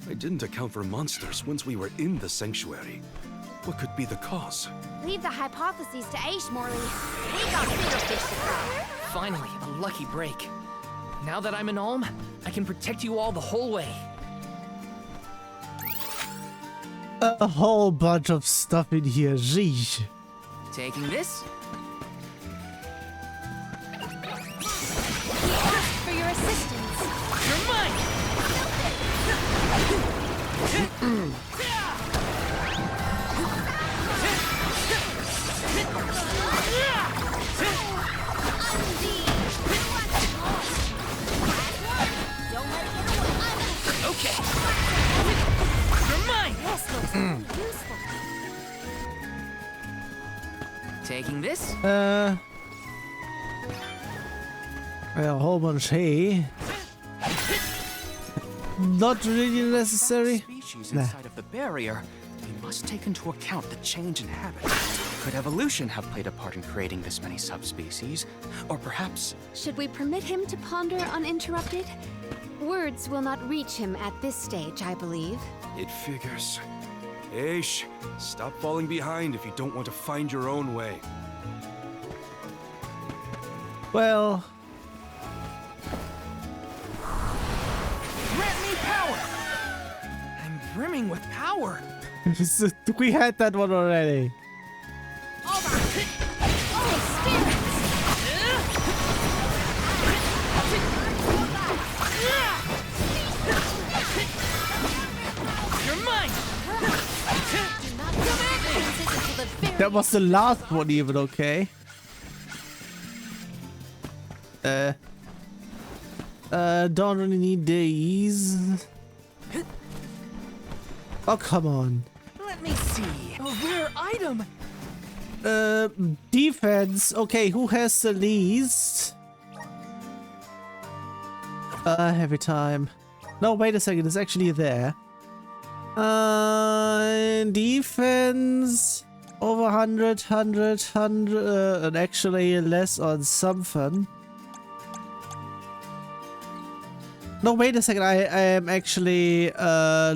I didn't account for monsters once we were in the sanctuary. What could be the cause? Leave the hypotheses to Aish, Morley. We got bigger fish to fry. Finally, a lucky break. Now that I'm an Alm, I can protect you all the whole way. A whole bunch of stuff in here, jeez. Taking this. For your assistance. You're mine! Okay. You're mine! This looks really useful. Taking this. A whole bunch, hey. Not really necessary. Species inside of the barrier, we must take into account the change in habitat. Could evolution have played a part in creating this many subspecies? Or perhaps... Should we permit him to ponder uninterrupted? Words will not reach him at this stage, I believe. It figures. Aish, stop falling behind if you don't want to find your own way. Well, Grant me power! I'm brimming with power. We had that one already. You're mine. That was the last one even, okay. Don't really need these. Oh, come on. Let me see. A rare item. Defense. Okay, who has the least? Heavy time. No, wait a second. It's actually there. Defense. Over 100, 100, 100, and actually less on something. No, wait a second. I am actually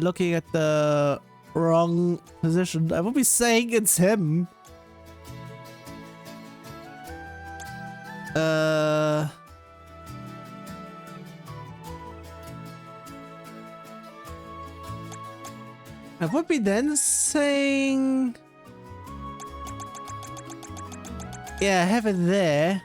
looking at the wrong position. I would be saying it's him. I would be then saying... Yeah, I have it there.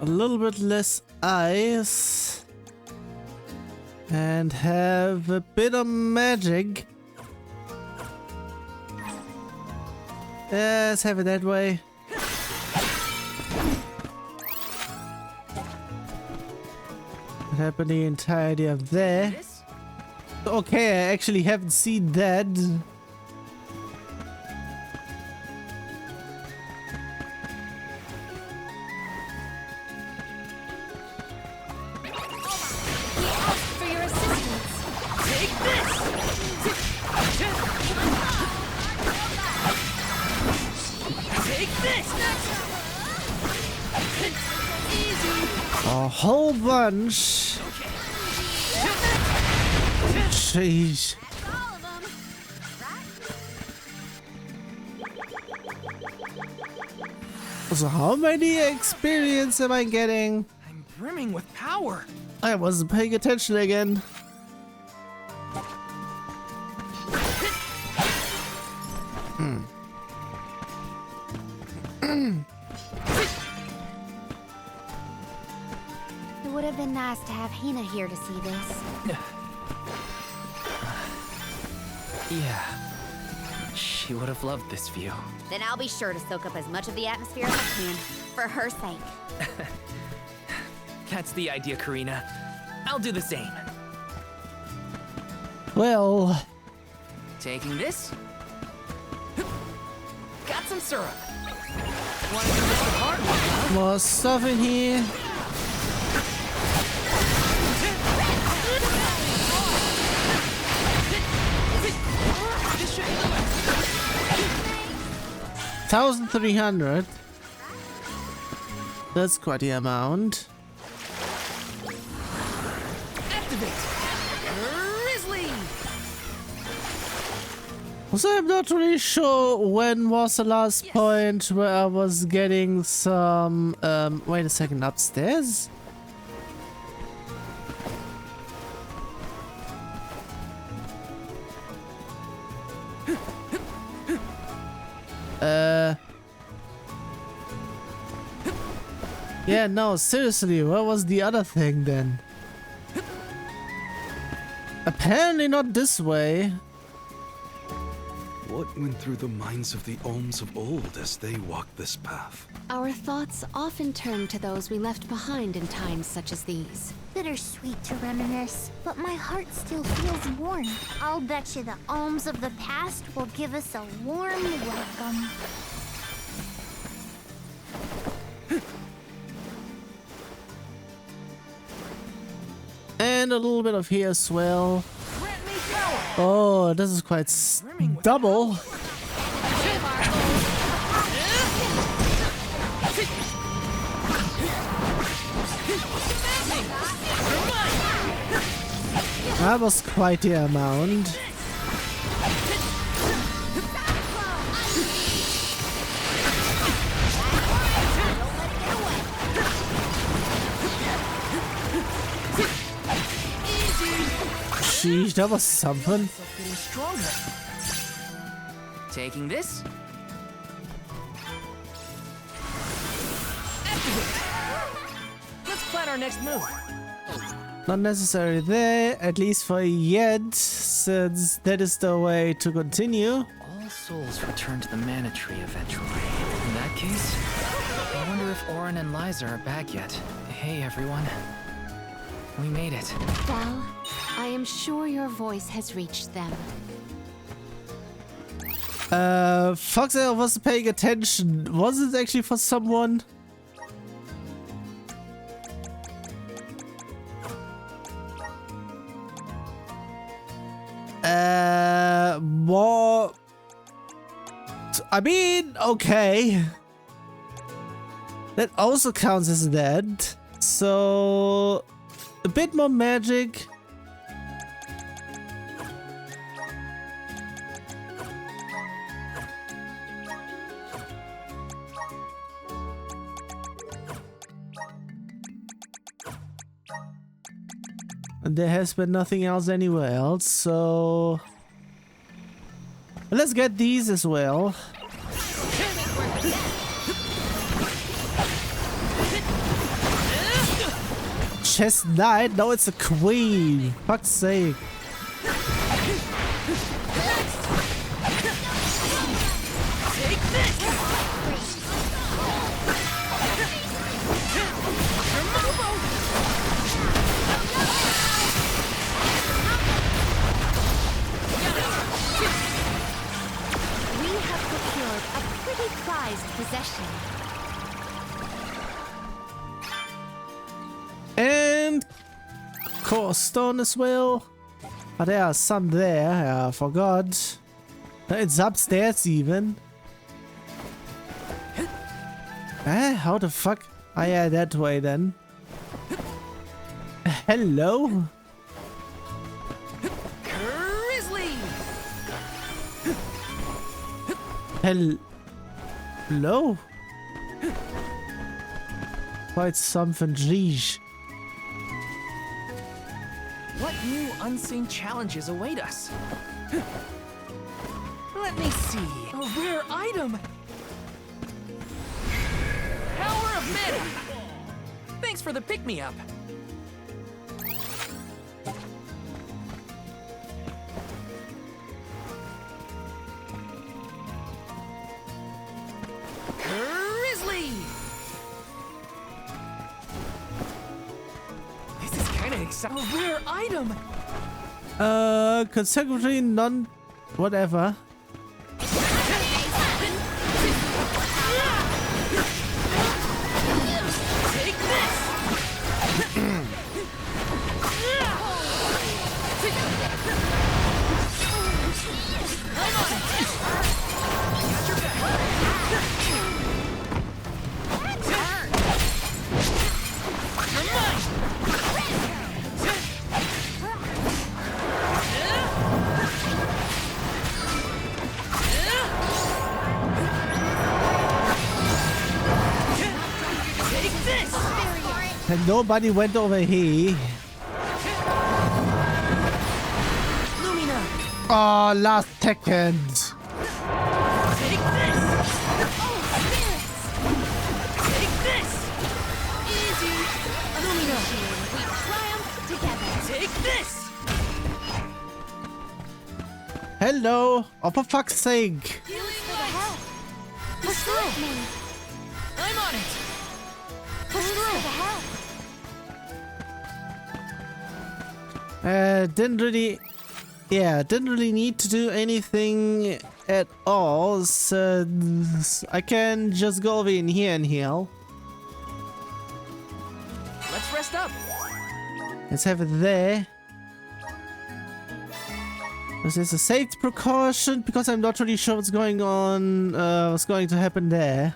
A little bit less ice. And have a bit of magic. Let's have it that way. What happened the entirety of there? Okay, I actually haven't seen that. A whole bunch. Jeez. So how many experience am I getting? I'm brimming with power. I wasn't paying attention again. It would have been nice to have Hina here to see this. Yeah. She would have loved this view. Then I'll be sure to soak up as much of the atmosphere as I can, for her sake. That's the idea, Karina. I'll do the same. Well, Taking this. Got some syrup. Want to do this the hard way, huh? more stuff in here. This should do it. 1,300. That's quite the amount. Activate. Grizzly. So I'm not really sure when was the last point where I was getting some... wait a second, upstairs? Yeah, no, seriously, what was the other thing then? Apparently not this way. What went through the minds of the Ohms of old as they walked this path? Our thoughts often turn to those we left behind in times such as these. Bittersweet to reminisce, but my heart still feels warm. I'll bet you the Ohms of the past will give us a warm welcome. And a little bit of here as well. Oh, this is quite double. That was quite the amount. Sheesh, that was something. Getting stronger. Taking this. Let's plan our next move. Not necessarily there, at least for yet, since that is the way to continue. All souls return to the mana tree eventually. In that case, I wonder if Orin and Liza are back yet. Hey everyone. We made it. Well, I am sure your voice has reached them. Fox, I wasn't paying attention. Was it actually for someone? More... I mean, okay. That also counts as that. So... a bit more magic. And there has been nothing else anywhere else, so... let's get these as well. Chess Knight? No, it's a queen. Fuck's sake. Possession. And core stone as well. But there are some there. I forgot. It's upstairs even. How the fuck? Oh yeah, that way then. Hello? Hello? Quite something, geez. What new unseen challenges await us? Let me see. A rare item! Power of mana! Thanks for the pick-me-up. A rare item! Consecutively non... whatever. Take this! I'm on it! Got your back! You're mine! And nobody went over here. Lumina. Oh, last second. Take this. Oh, spirits. Take this. Easy. Lumina. We triumph together. Take this. Hello. Oh, for fuck's sake. Healing light. Push through. I'm on it. Push through. Didn't really need to do anything at all, so I can just go over in here and heal. Let's rest up. Let's have it there. This is a safety precaution because I'm not really sure what's going on, what's going to happen there.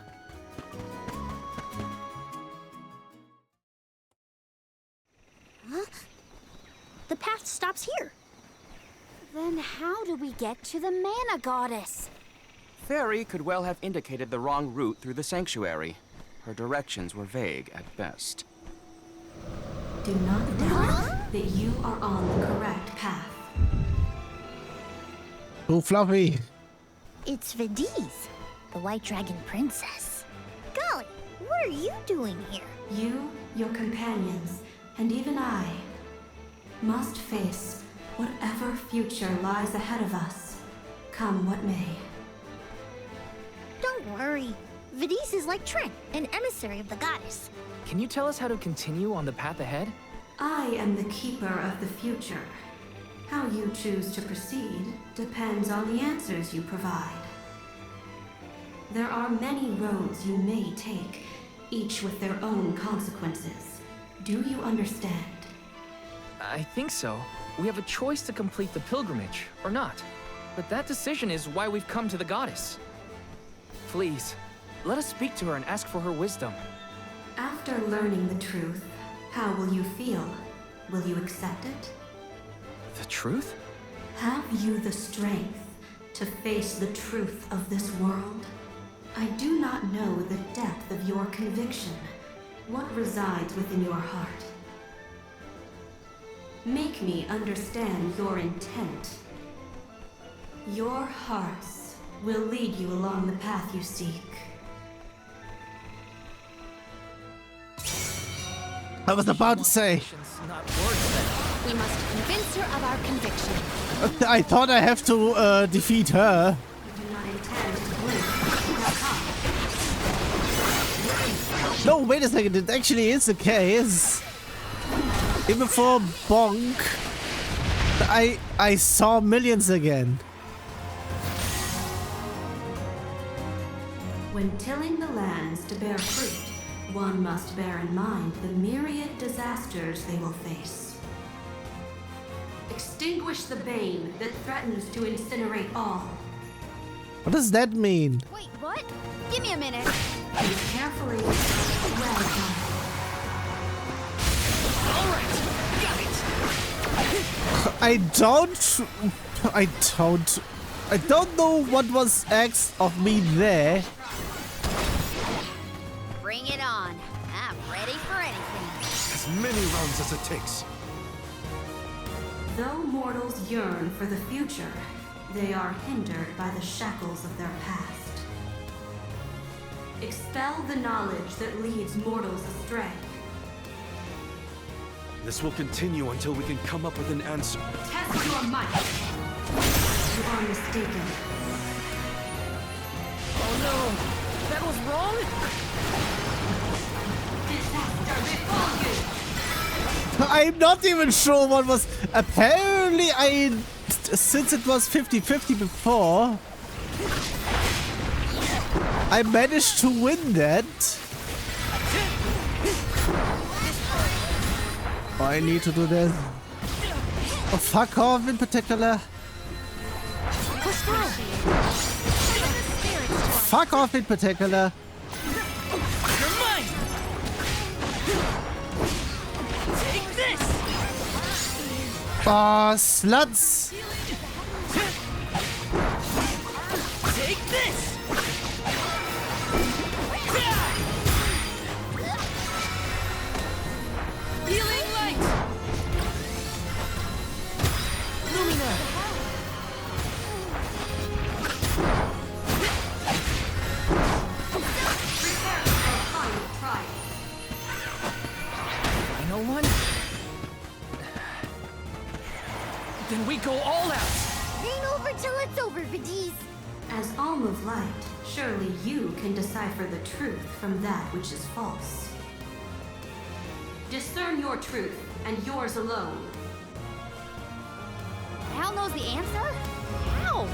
The path stops here. Then how do we get to the Mana Goddess? Fairy could well have indicated the wrong route through the sanctuary. Her directions were vague at best. Do not doubt that you are on the correct path. Too fluffy. It's Vidiz, the White Dragon Princess. Golly, what are you doing here? You, your companions, and even I must face whatever future lies ahead of us, come what may. Don't worry. Vidiz is like Trent, an emissary of the goddess. Can you tell us how to continue on the path ahead? I am the keeper of the future. How you choose to proceed depends on the answers you provide. There are many roads you may take, each with their own consequences. Do you understand? I think so. We have a choice to complete the pilgrimage, or not. But that decision is why we've come to the goddess. Please, let us speak to her and ask for her wisdom. After learning the truth, how will you feel? Will you accept it? The truth? Have you the strength to face the truth of this world? I do not know the depth of your conviction, what resides within your heart. Make me understand your intent. Your hearts will lead you along the path you seek. I was about to say. Not words, then. We must convince her of our conviction. I thought I have to defeat her. You do not intend to blink. No, wait a second. It actually is the case. Even for Bonk, I saw millions again. When tilling the lands to bear fruit, one must bear in mind the myriad disasters they will face. Extinguish the bane that threatens to incinerate all. What does that mean? Wait, what? Give me a minute. Think carefully. Well done. I don't know what was asked of me there. Bring it on. I'm ready for anything. As many rounds as it takes. Though mortals yearn for the future, they are hindered by the shackles of their past. Expel the knowledge that leads mortals astray. This will continue until we can come up with an answer. Test your might. You are mistaken. Oh no! That was wrong? Disaster befall you! I'm not even sure what was. Apparently, since it was 50-50 before, I managed to win that. Oh, I need to do this. Oh, fuck off in particular. Push through. Fuck off in particular. You're mine! Take this! Oh, sluts. Take this! Healing light! Lumina! Final one? Then we go all out! Ain't over till it's over, Vidiz. As Alm of Light, surely you can decipher the truth from that which is false. Discern your truth, and yours alone. Hal knows the answer? How?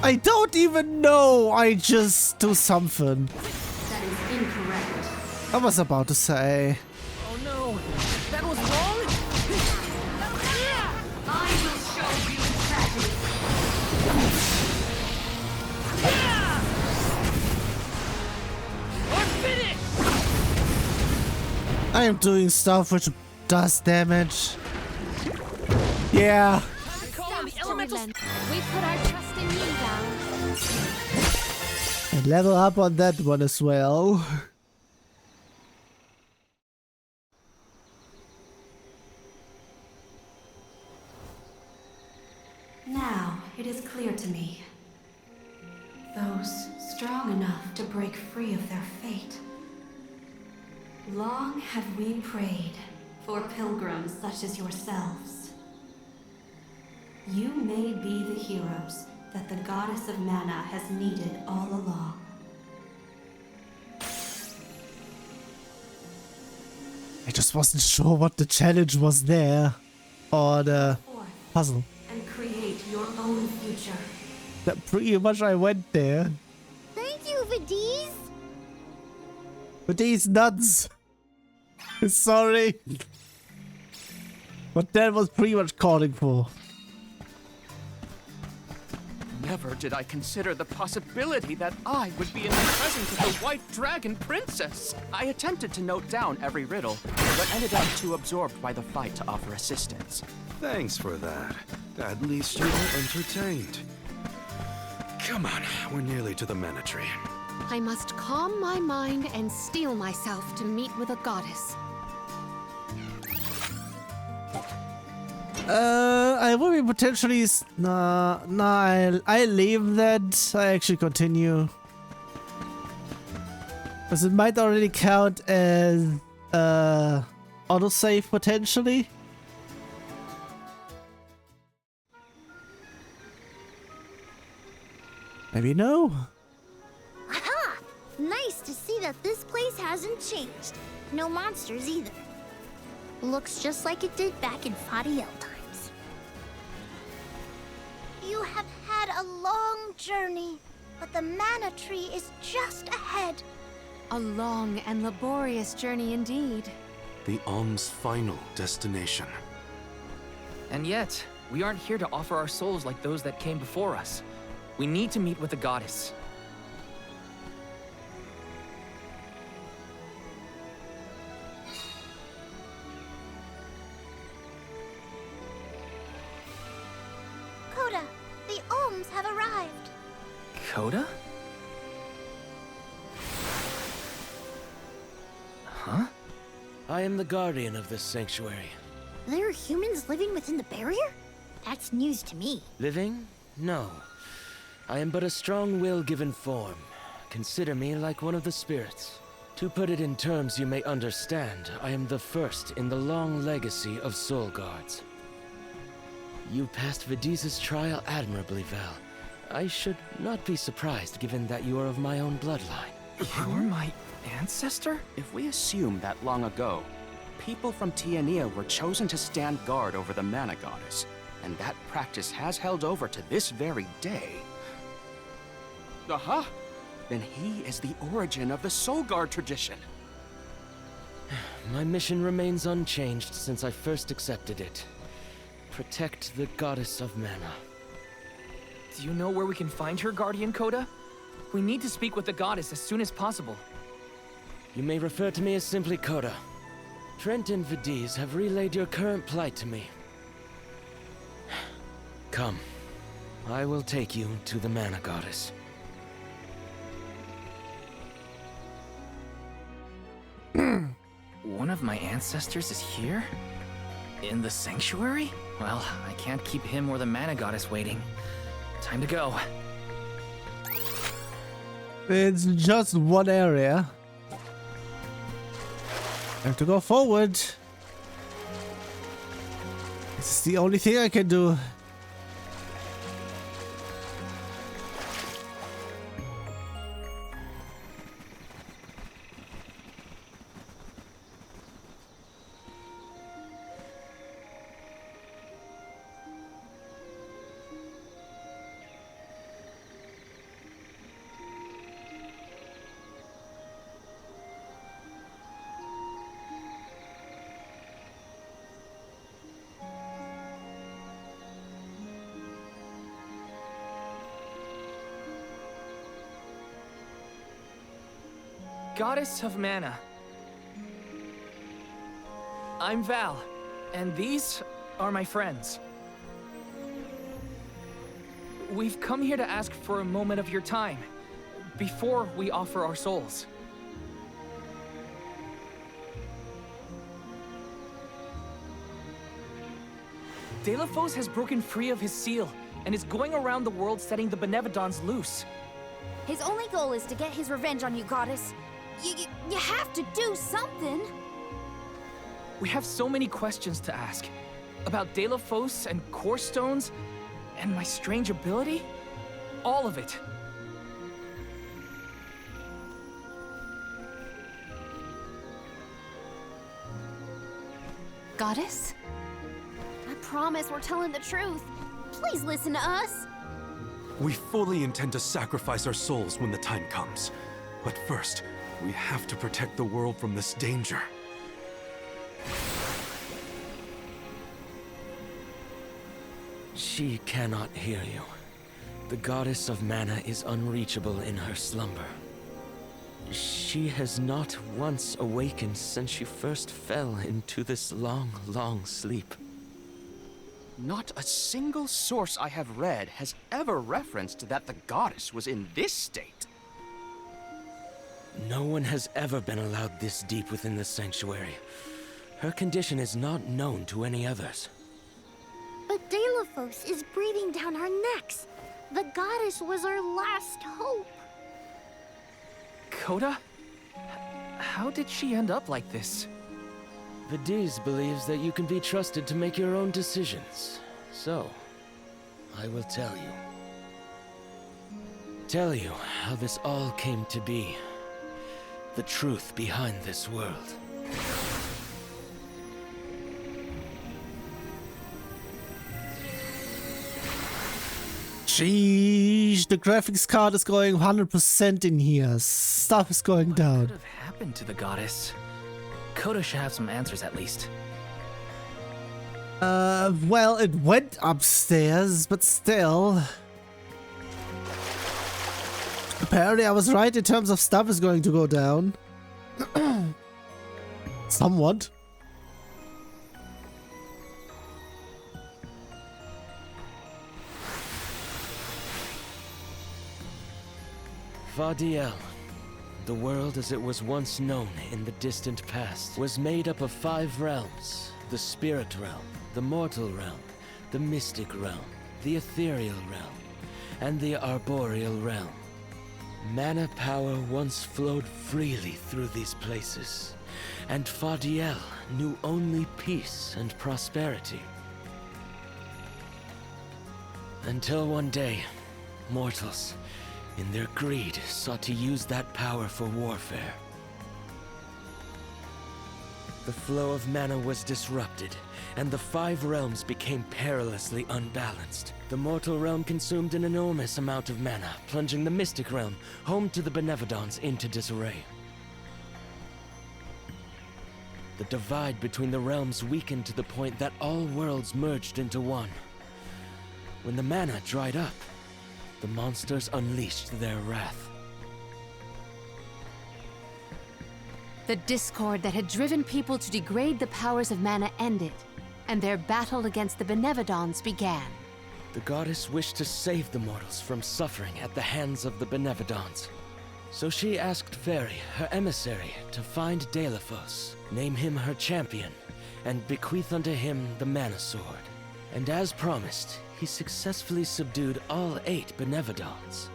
I don't even know. I just do something. That is incorrect. I was about to say. Oh no! That was wrong? I will show you tragedy. Or finish! I am doing stuff which does damage. Yeah. We put our trust in you, Val. And level up on that one as well. Now it is clear to me. Those strong enough to break free of their fate. Long have we prayed for pilgrims such as yourselves. You may be the heroes that the goddess of mana has needed all along. I just wasn't sure what the challenge was there. Or the puzzle. And create your own future. That pretty much I went there. Thank you, Vidiz. But these nuts. Sorry. But that was pretty much calling for. Never did I consider the possibility that I would be in the presence of the White Dragon Princess. I attempted to note down every riddle, but ended up too absorbed by the fight to offer assistance. Thanks for that. At least you were entertained. Come on, we're nearly to the mana tree. I must calm my mind and steel myself to meet with a goddess. I will be potentially... Nah, I leave that. I actually continue. Because it might already count as... autosave potentially. Maybe no. Aha! Nice to see that this place hasn't changed. No monsters either. Looks just like it did back in Fadiel times. You have had a long journey, but the mana tree is just ahead. A long and laborious journey indeed. The Om's final destination. And yet, we aren't here to offer our souls like those that came before us. We need to meet with the goddess. Coda, the Ohms have arrived. Coda? Huh? I am the guardian of this sanctuary. There are humans living within the barrier? That's news to me. Living? No. I am but a strong will given form. Consider me like one of the spirits. To put it in terms you may understand, I am the first in the long legacy of soul guards. You passed Vidiz's trial admirably, Val. I should not be surprised given that you are of my own bloodline. You're my ancestor? If we assume that long ago, people from Tiania were chosen to stand guard over the mana goddess, and that practice has held over to this very day. Aha! Then he is the origin of the Soul Guard tradition. My mission remains unchanged since I first accepted it. Protect the goddess of mana. Do you know where we can find her, Guardian Coda? We need to speak with the goddess as soon as possible. You may refer to me as simply Coda. Trent and Vidiz have relayed your current plight to me. Come. I will take you to the mana goddess. One of my ancestors is here? In the sanctuary? Well, I can't keep him or the mana goddess waiting. Time to go. It's just one area. I have to go forward. This is the only thing I can do. Goddess of Mana. I'm Val, and these are my friends. We've come here to ask for a moment of your time, before we offer our souls. Delafos has broken free of his seal, and is going around the world setting the Benevodons loose. His only goal is to get his revenge on you, Goddess. You have to do something. We have so many questions to ask. About Delafos and Core Stones, and my strange ability. All of it. Goddess? I promise we're telling the truth. Please listen to us. We fully intend to sacrifice our souls when the time comes. But first, we have to protect the world from this danger. She cannot hear you. The goddess of mana is unreachable in her slumber. She has not once awakened since she first fell into this long, long sleep. Not a single source I have read has ever referenced that the goddess was in this state. No one has ever been allowed this deep within the sanctuary. Her condition is not known to any others. But Delafos is breathing down our necks. The goddess was our last hope. Coda? How did she end up like this? Vidiz believes that you can be trusted to make your own decisions. So, I will tell you. Tell you how this all came to be. The truth behind this world. Sheesh, the graphics card is going 100% in here. Stuff is going down. What could have happened to the goddess? Coda should have some answers at least. Well, it went upstairs, but still. Apparently I was right in terms of stuff is going to go down. Somewhat. Vardiel, the world as it was once known in the distant past, was made up of 5 realms. The spirit realm, the mortal realm, the mystic realm, the ethereal realm, and the arboreal realm. Mana power once flowed freely through these places, and Vardiel knew only peace and prosperity. Until one day, mortals, in their greed, sought to use that power for warfare. The flow of mana was disrupted, and the 5 realms became perilously unbalanced. The mortal realm consumed an enormous amount of mana, plunging the mystic realm, home to the Benevodons, into disarray. The divide between the realms weakened to the point that all worlds merged into one. When the mana dried up, the monsters unleashed their wrath. The discord that had driven people to degrade the powers of mana ended, and their battle against the Benevodons began. The goddess wished to save the mortals from suffering at the hands of the Benevodons. So she asked Fairy, her emissary, to find Delafos, name him her champion, and bequeath unto him the Mana Sword. And as promised, he successfully subdued all 8 Benevodons.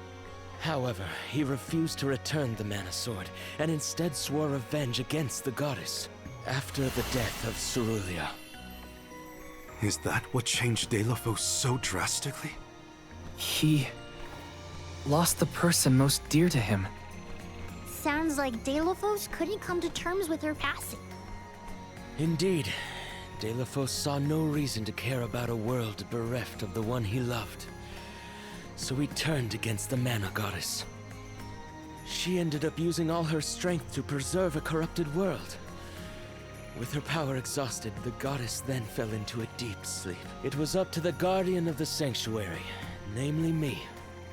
However, he refused to return the Mana Sword, and instead swore revenge against the goddess, after the death of Cerulia. Is that what changed Delafos so drastically? He lost the person most dear to him. Sounds like Delafos couldn't come to terms with her passing. Indeed, Delafos saw no reason to care about a world bereft of the one he loved. So he turned against the Mana Goddess. She ended up using all her strength to preserve a corrupted world. With her power exhausted, the goddess then fell into a deep sleep. It was up to the guardian of the sanctuary, namely me,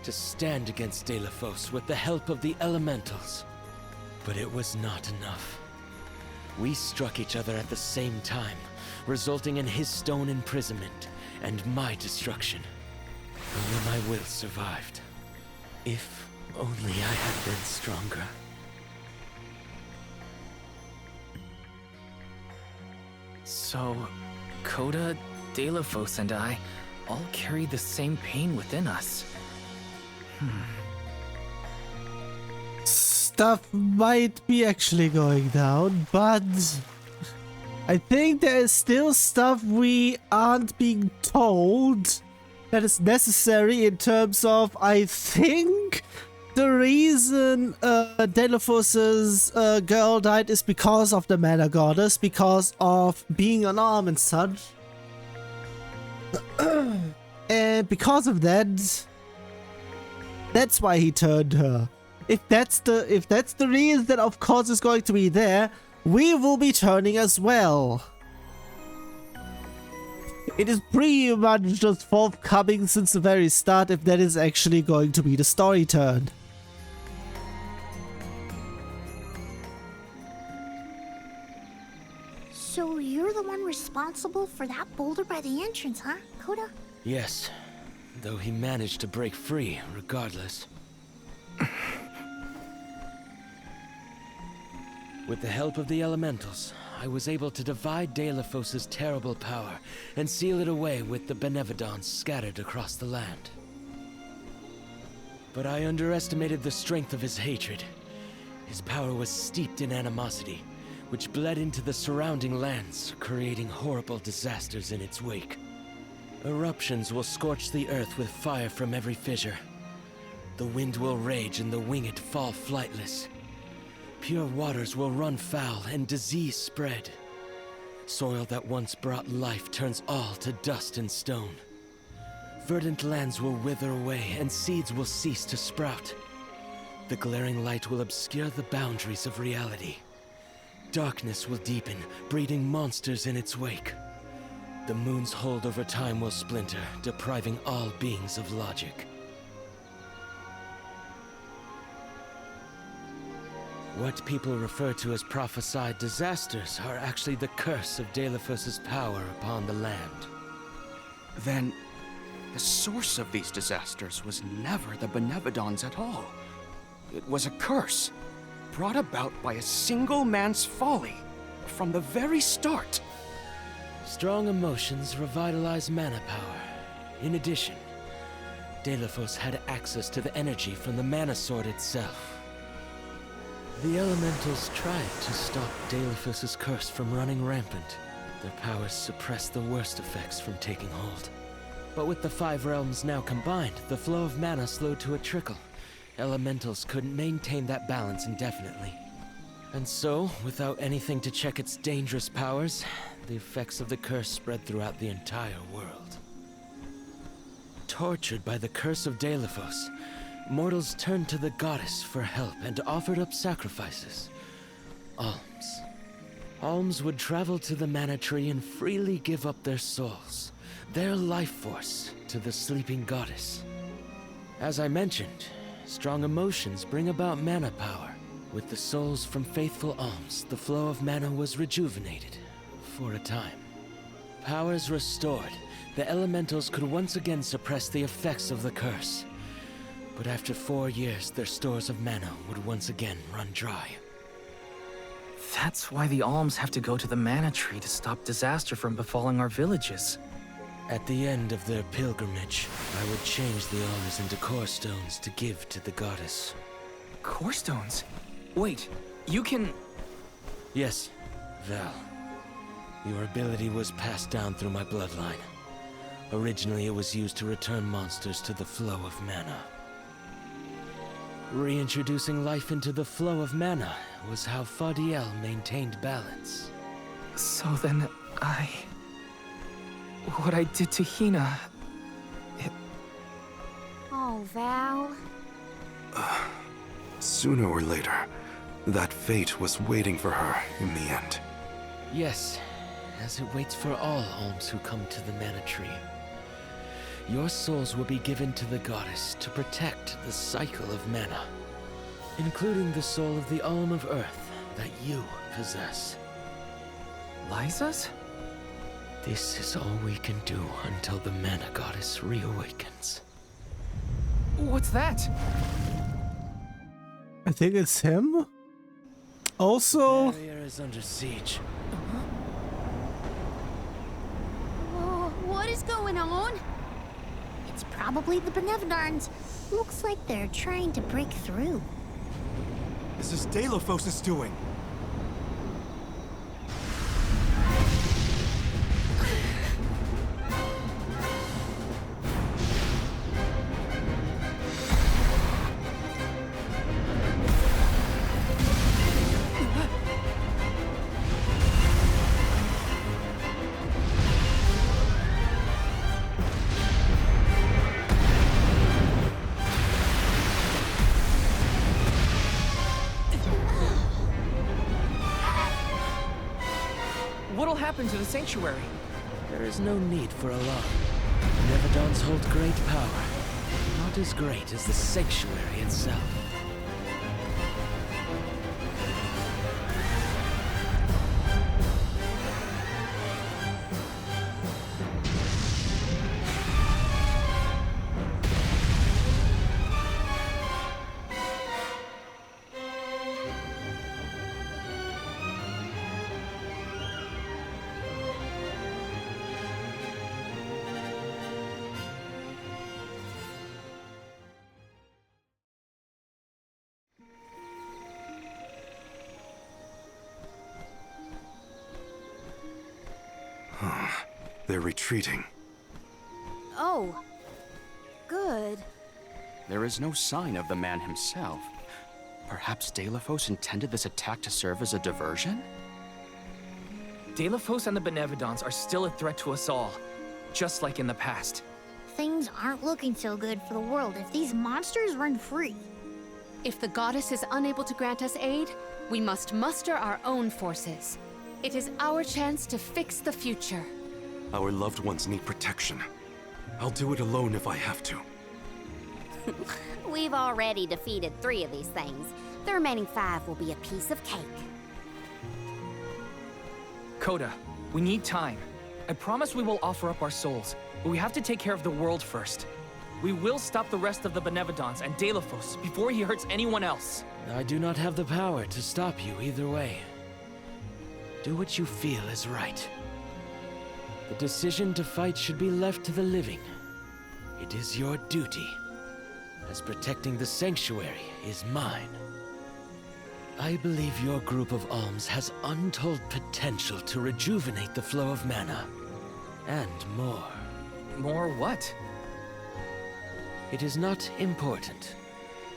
to stand against Delafos with the help of the elementals. But it was not enough. We struck each other at the same time, resulting in his stone imprisonment and my destruction. Only my will survived. If only I had been stronger. So, Coda, Delafos, and I all carry the same pain within us. Stuff might be actually going down, but I think there is still stuff we aren't being told that is necessary in terms of, I think, the reason Delafos's girl died is because of the Mana Goddess, because of being an arm and such. And because of that, that's why he turned her. If that's the reason, then of course it's going to be there. We will be turning as well. It is pretty much just forthcoming since the very start if that is actually going to be the story turn. So you're the one responsible for that boulder by the entrance, huh, Coda? Yes, though he managed to break free regardless. With the help of the elementals, I was able to divide Delafos' terrible power and seal it away with the Benevodons scattered across the land. But I underestimated the strength of his hatred. His power was steeped in animosity, which bled into the surrounding lands, creating horrible disasters in its wake. Eruptions will scorch the earth with fire from every fissure. The wind will rage and the winged fall flightless. Pure waters will run foul and disease spread. Soil that once brought life turns all to dust and stone. Verdant lands will wither away and seeds will cease to sprout. The glaring light will obscure the boundaries of reality. Darkness will deepen, breeding monsters in its wake. The moon's hold over time will splinter, depriving all beings of logic. What people refer to as prophesied disasters are actually the curse of Delafos' power upon the land. Then, the source of these disasters was never the Benevodons at all. It was a curse, brought about by a single man's folly, from the very start. Strong emotions revitalize mana power. In addition, Delafos had access to the energy from the mana sword itself. The elementals tried to stop Delafos' curse from running rampant. Their powers suppressed the worst effects from taking hold. But with the 5 realms now combined, the flow of mana slowed to a trickle. Elementals couldn't maintain that balance indefinitely. And so, without anything to check its dangerous powers, the effects of the curse spread throughout the entire world. Tortured by the curse of Delafos, mortals turned to the goddess for help and offered up sacrifices. Alms. Alms would travel to the mana tree and freely give up their souls, their life force, to the sleeping goddess. As I mentioned, strong emotions bring about mana power. With the souls from faithful alms, the flow of mana was rejuvenated, for a time. Powers restored, the elementals could once again suppress the effects of the curse. But after 4 years, their stores of mana would once again run dry. That's why the alms have to go to the mana tree to stop disaster from befalling our villages. At the end of their pilgrimage, I would change the alms into core stones to give to the goddess. Core stones? Wait, you can... Yes, Val. Your ability was passed down through my bloodline. Originally, it was used to return monsters to the flow of mana. Reintroducing life into the flow of mana was how Fadiel maintained balance. So then, what I did to Hina... Oh, Val. Sooner or later, that fate was waiting for her in the end. Yes, as it waits for all alms who come to the mana tree. Your souls will be given to the goddess to protect the cycle of mana, including the soul of the Alm of Earth that you possess. Liza's? This is all we can do until the mana goddess reawakens. What's that? I think it's him. Also, The barrier is under siege. Whoa, what is going on? It's probably the Benevodons. Looks like they're trying to break through. This is Delphos' doing. What'll happen to the sanctuary? There is no need for alarm. Benevodons hold great power. Not as great as the sanctuary itself. They're retreating. Oh. Good. There is no sign of the man himself. Perhaps Delphos intended this attack to serve as a diversion? Delphos and the Benevodons are still a threat to us all, just like in the past. Things aren't looking so good for the world if these monsters run free. If the goddess is unable to grant us aid, we must muster our own forces. It is our chance to fix the future. Our loved ones need protection. I'll do it alone if I have to. We've already defeated 3 of these things. The remaining 5 will be a piece of cake. Coda, we need time. I promise we will offer up our souls, but we have to take care of the world first. We will stop the rest of the Benevodons and Delphos before he hurts anyone else. I do not have the power to stop you either way. Do what you feel is right. The decision to fight should be left to the living. It is your duty, as protecting the sanctuary is mine. I believe your group of alms has untold potential to rejuvenate the flow of mana, and more. More what? It is not important.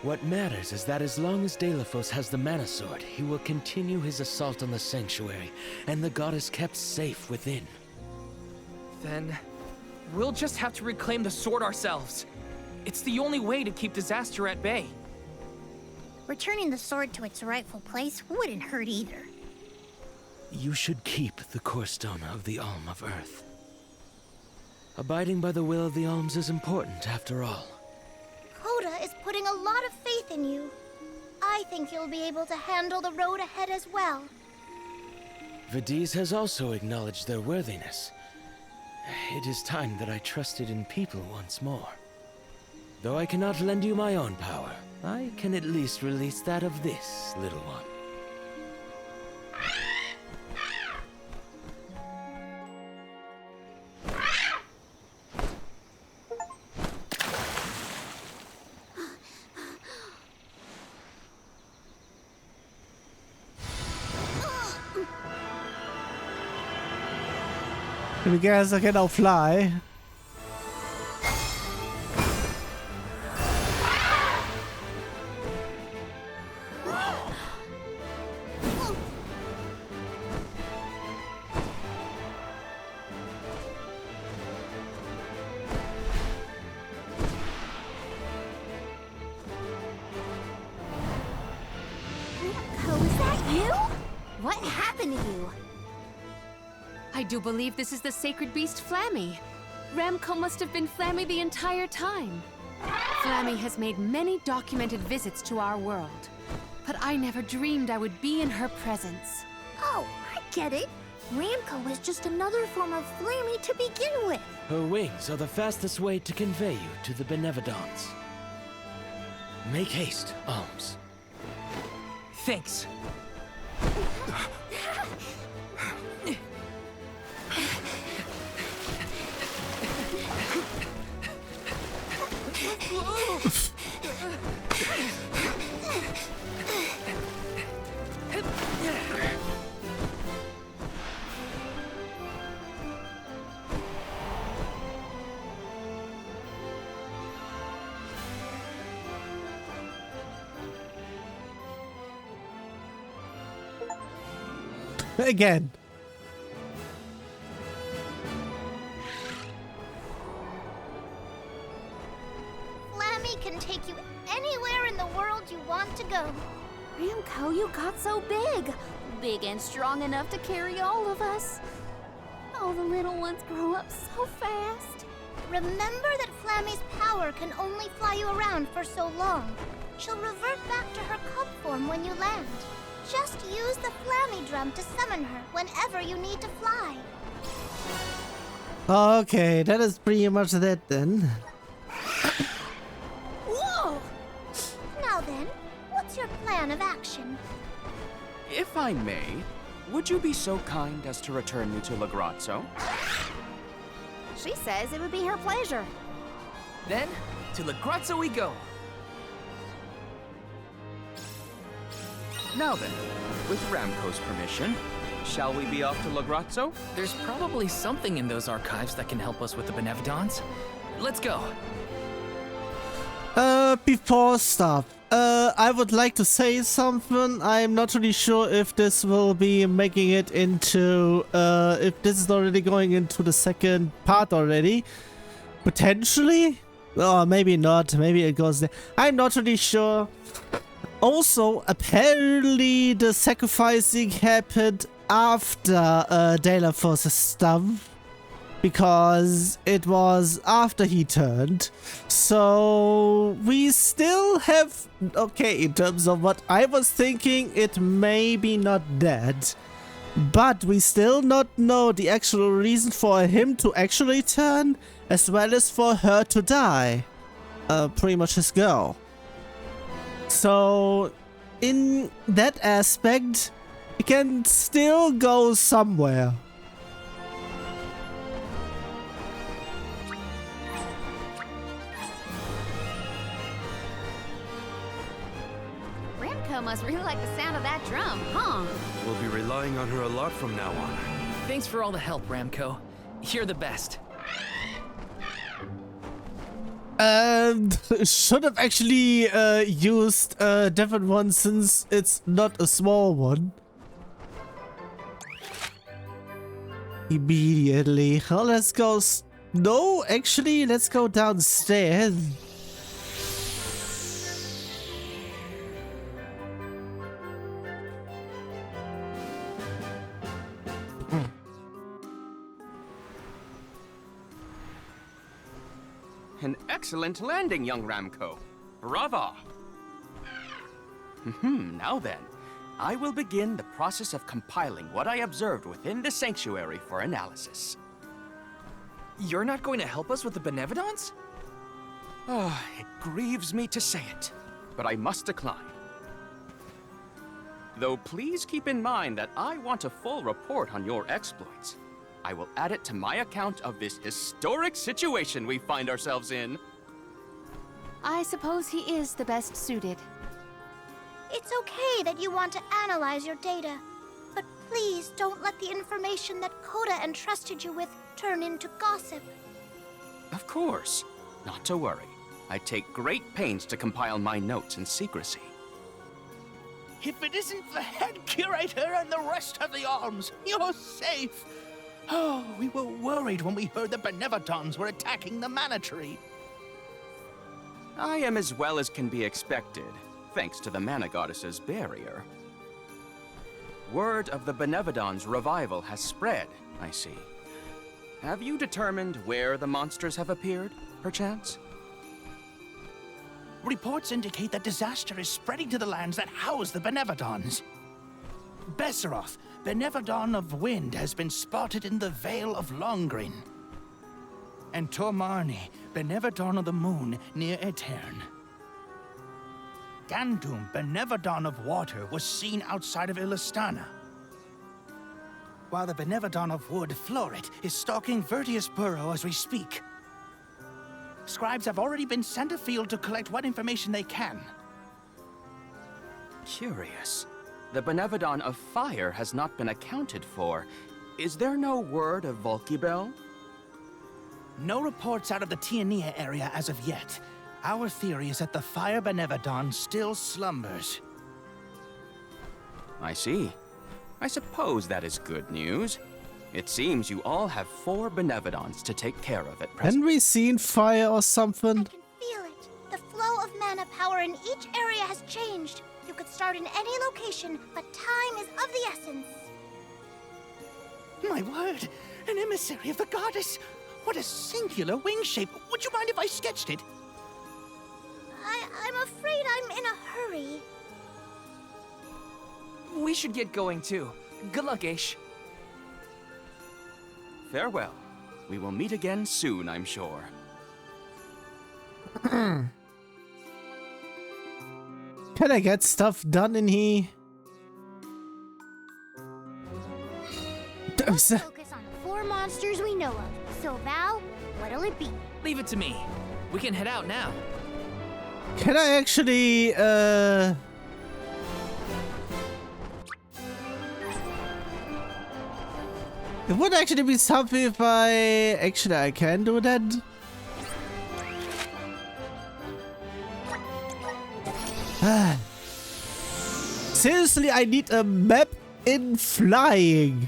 What matters is that as long as Delphos has the mana sword, he will continue his assault on the sanctuary, and the goddess kept safe within. Then we'll just have to reclaim the sword ourselves. It's the only way to keep disaster at bay. Returning the sword to its rightful place wouldn't hurt either. You should keep the core stone of the Alm of Earth. Abiding by the will of the alms is important, after all. Coda is putting a lot of faith in you. I think you'll be able to handle the road ahead as well. Vidiz has also acknowledged their worthiness. It is time that I trusted in people once more. Though I cannot lend you my own power, I can at least release that of this little one. I guess I can now fly. Was that you? What happened to you? I do believe this is the sacred beast Flammy. Ramco must have been Flammy the entire time. Flammy has made many documented visits to our world, but I never dreamed I would be in her presence. Oh, I get it. Ramco is just another form of Flammy to begin with. Her wings are the fastest way to convey you to the Benevodons. Make haste, Alms. Thanks. Again. Flammy can take you anywhere in the world you want to go. Ramco, you got so big. Big and strong enough to carry all of us. All the little ones grow up so fast. Remember that Flammy's power can only fly you around for so long. She'll revert back to her cub form when you land. Just use the Flammy drum to summon her whenever you need to fly. Okay, that is pretty much that then. Whoa! Now then, what's your plan of action? If I may, would you be so kind as to return me to Lagrazzo? She says it would be her pleasure. Then, to Lagrazzo we go. Now then, with Ramco's permission, shall we be off to Lagrazzo? There's probably something in those archives that can help us with the Benevodons. Let's go. Before stuff, I would like to say something. I'm not really sure if this will be making it into, if this is already going into the second part already. Potentially? Or maybe not. Maybe it goes there. I'm not really sure. Also, apparently the sacrificing happened after Delaforce's stuff, because it was after he turned. So we still have, okay, in terms of what I was thinking, it may be not dead, but we still not know the actual reason for him to actually turn, as well as for her to die. Pretty much his girl. So, in that aspect, it can still go somewhere. Ramco must really like the sound of that drum, huh? We'll be relying on her a lot from now on. Thanks for all the help, Ramco. You're the best. Should have actually used a different one since it's not a small one. Immediately. Oh, let's go. No, actually, let's go downstairs. An excellent landing, young Ramco. Brava! Now then, I will begin the process of compiling what I observed within the sanctuary for analysis. You're not going to help us with the Benevodons? It grieves me to say it, but I must decline. Though please keep in mind that I want a full report on your exploits. I will add it to my account of this historic situation we find ourselves in. I suppose he is the best suited. It's okay that you want to analyze your data, but please don't let the information that Coda entrusted you with turn into gossip. Of course. Not to worry. I take great pains to compile my notes in secrecy. If it isn't the head curator and the rest of the alms, you're safe. Oh, we were worried when we heard the Benevodons were attacking the Mana Tree. I am as well as can be expected, thanks to the Mana Goddess's barrier. Word of the Benevodons' revival has spread, I see. Have you determined where the monsters have appeared, perchance? Reports indicate that disaster is spreading to the lands that house the Benevodons. Besseroth, Benevadon of Wind, has been spotted in the Vale of Longrin. And Tormarni, Benevadon of the Moon, near Aetern. Gandum, Benevadon of Water, was seen outside of Illistana. While the Benevadon of Wood, Florit, is stalking Vertius Burrow as we speak. Scribes have already been sent afield to collect what information they can. Curious. The Benevadon of Fire has not been accounted for. Is there no word of Volkibel? No reports out of the Tiania area as of yet. Our theory is that the Fire Benevadon still slumbers. I see. I suppose that is good news. It seems you all have 4 Benevadons to take care of at present. Haven't we seen fire or something? I can feel it. The flow of mana power in each area has changed. You could start in any location, but time is of the essence. My word! An emissary of the goddess! What a singular wing shape! Would you mind if I sketched it? I'm afraid I'm in a hurry. We should get going too. Good luck, Aish. Farewell. We will meet again soon, I'm sure. Can I get stuff done in here? Let's focus on the 4 monsters we know of. So, Val, what'll it be? Leave it to me. We can head out now. Can I actually, It would actually be something if I can do that. Seriously, I need a map in flying.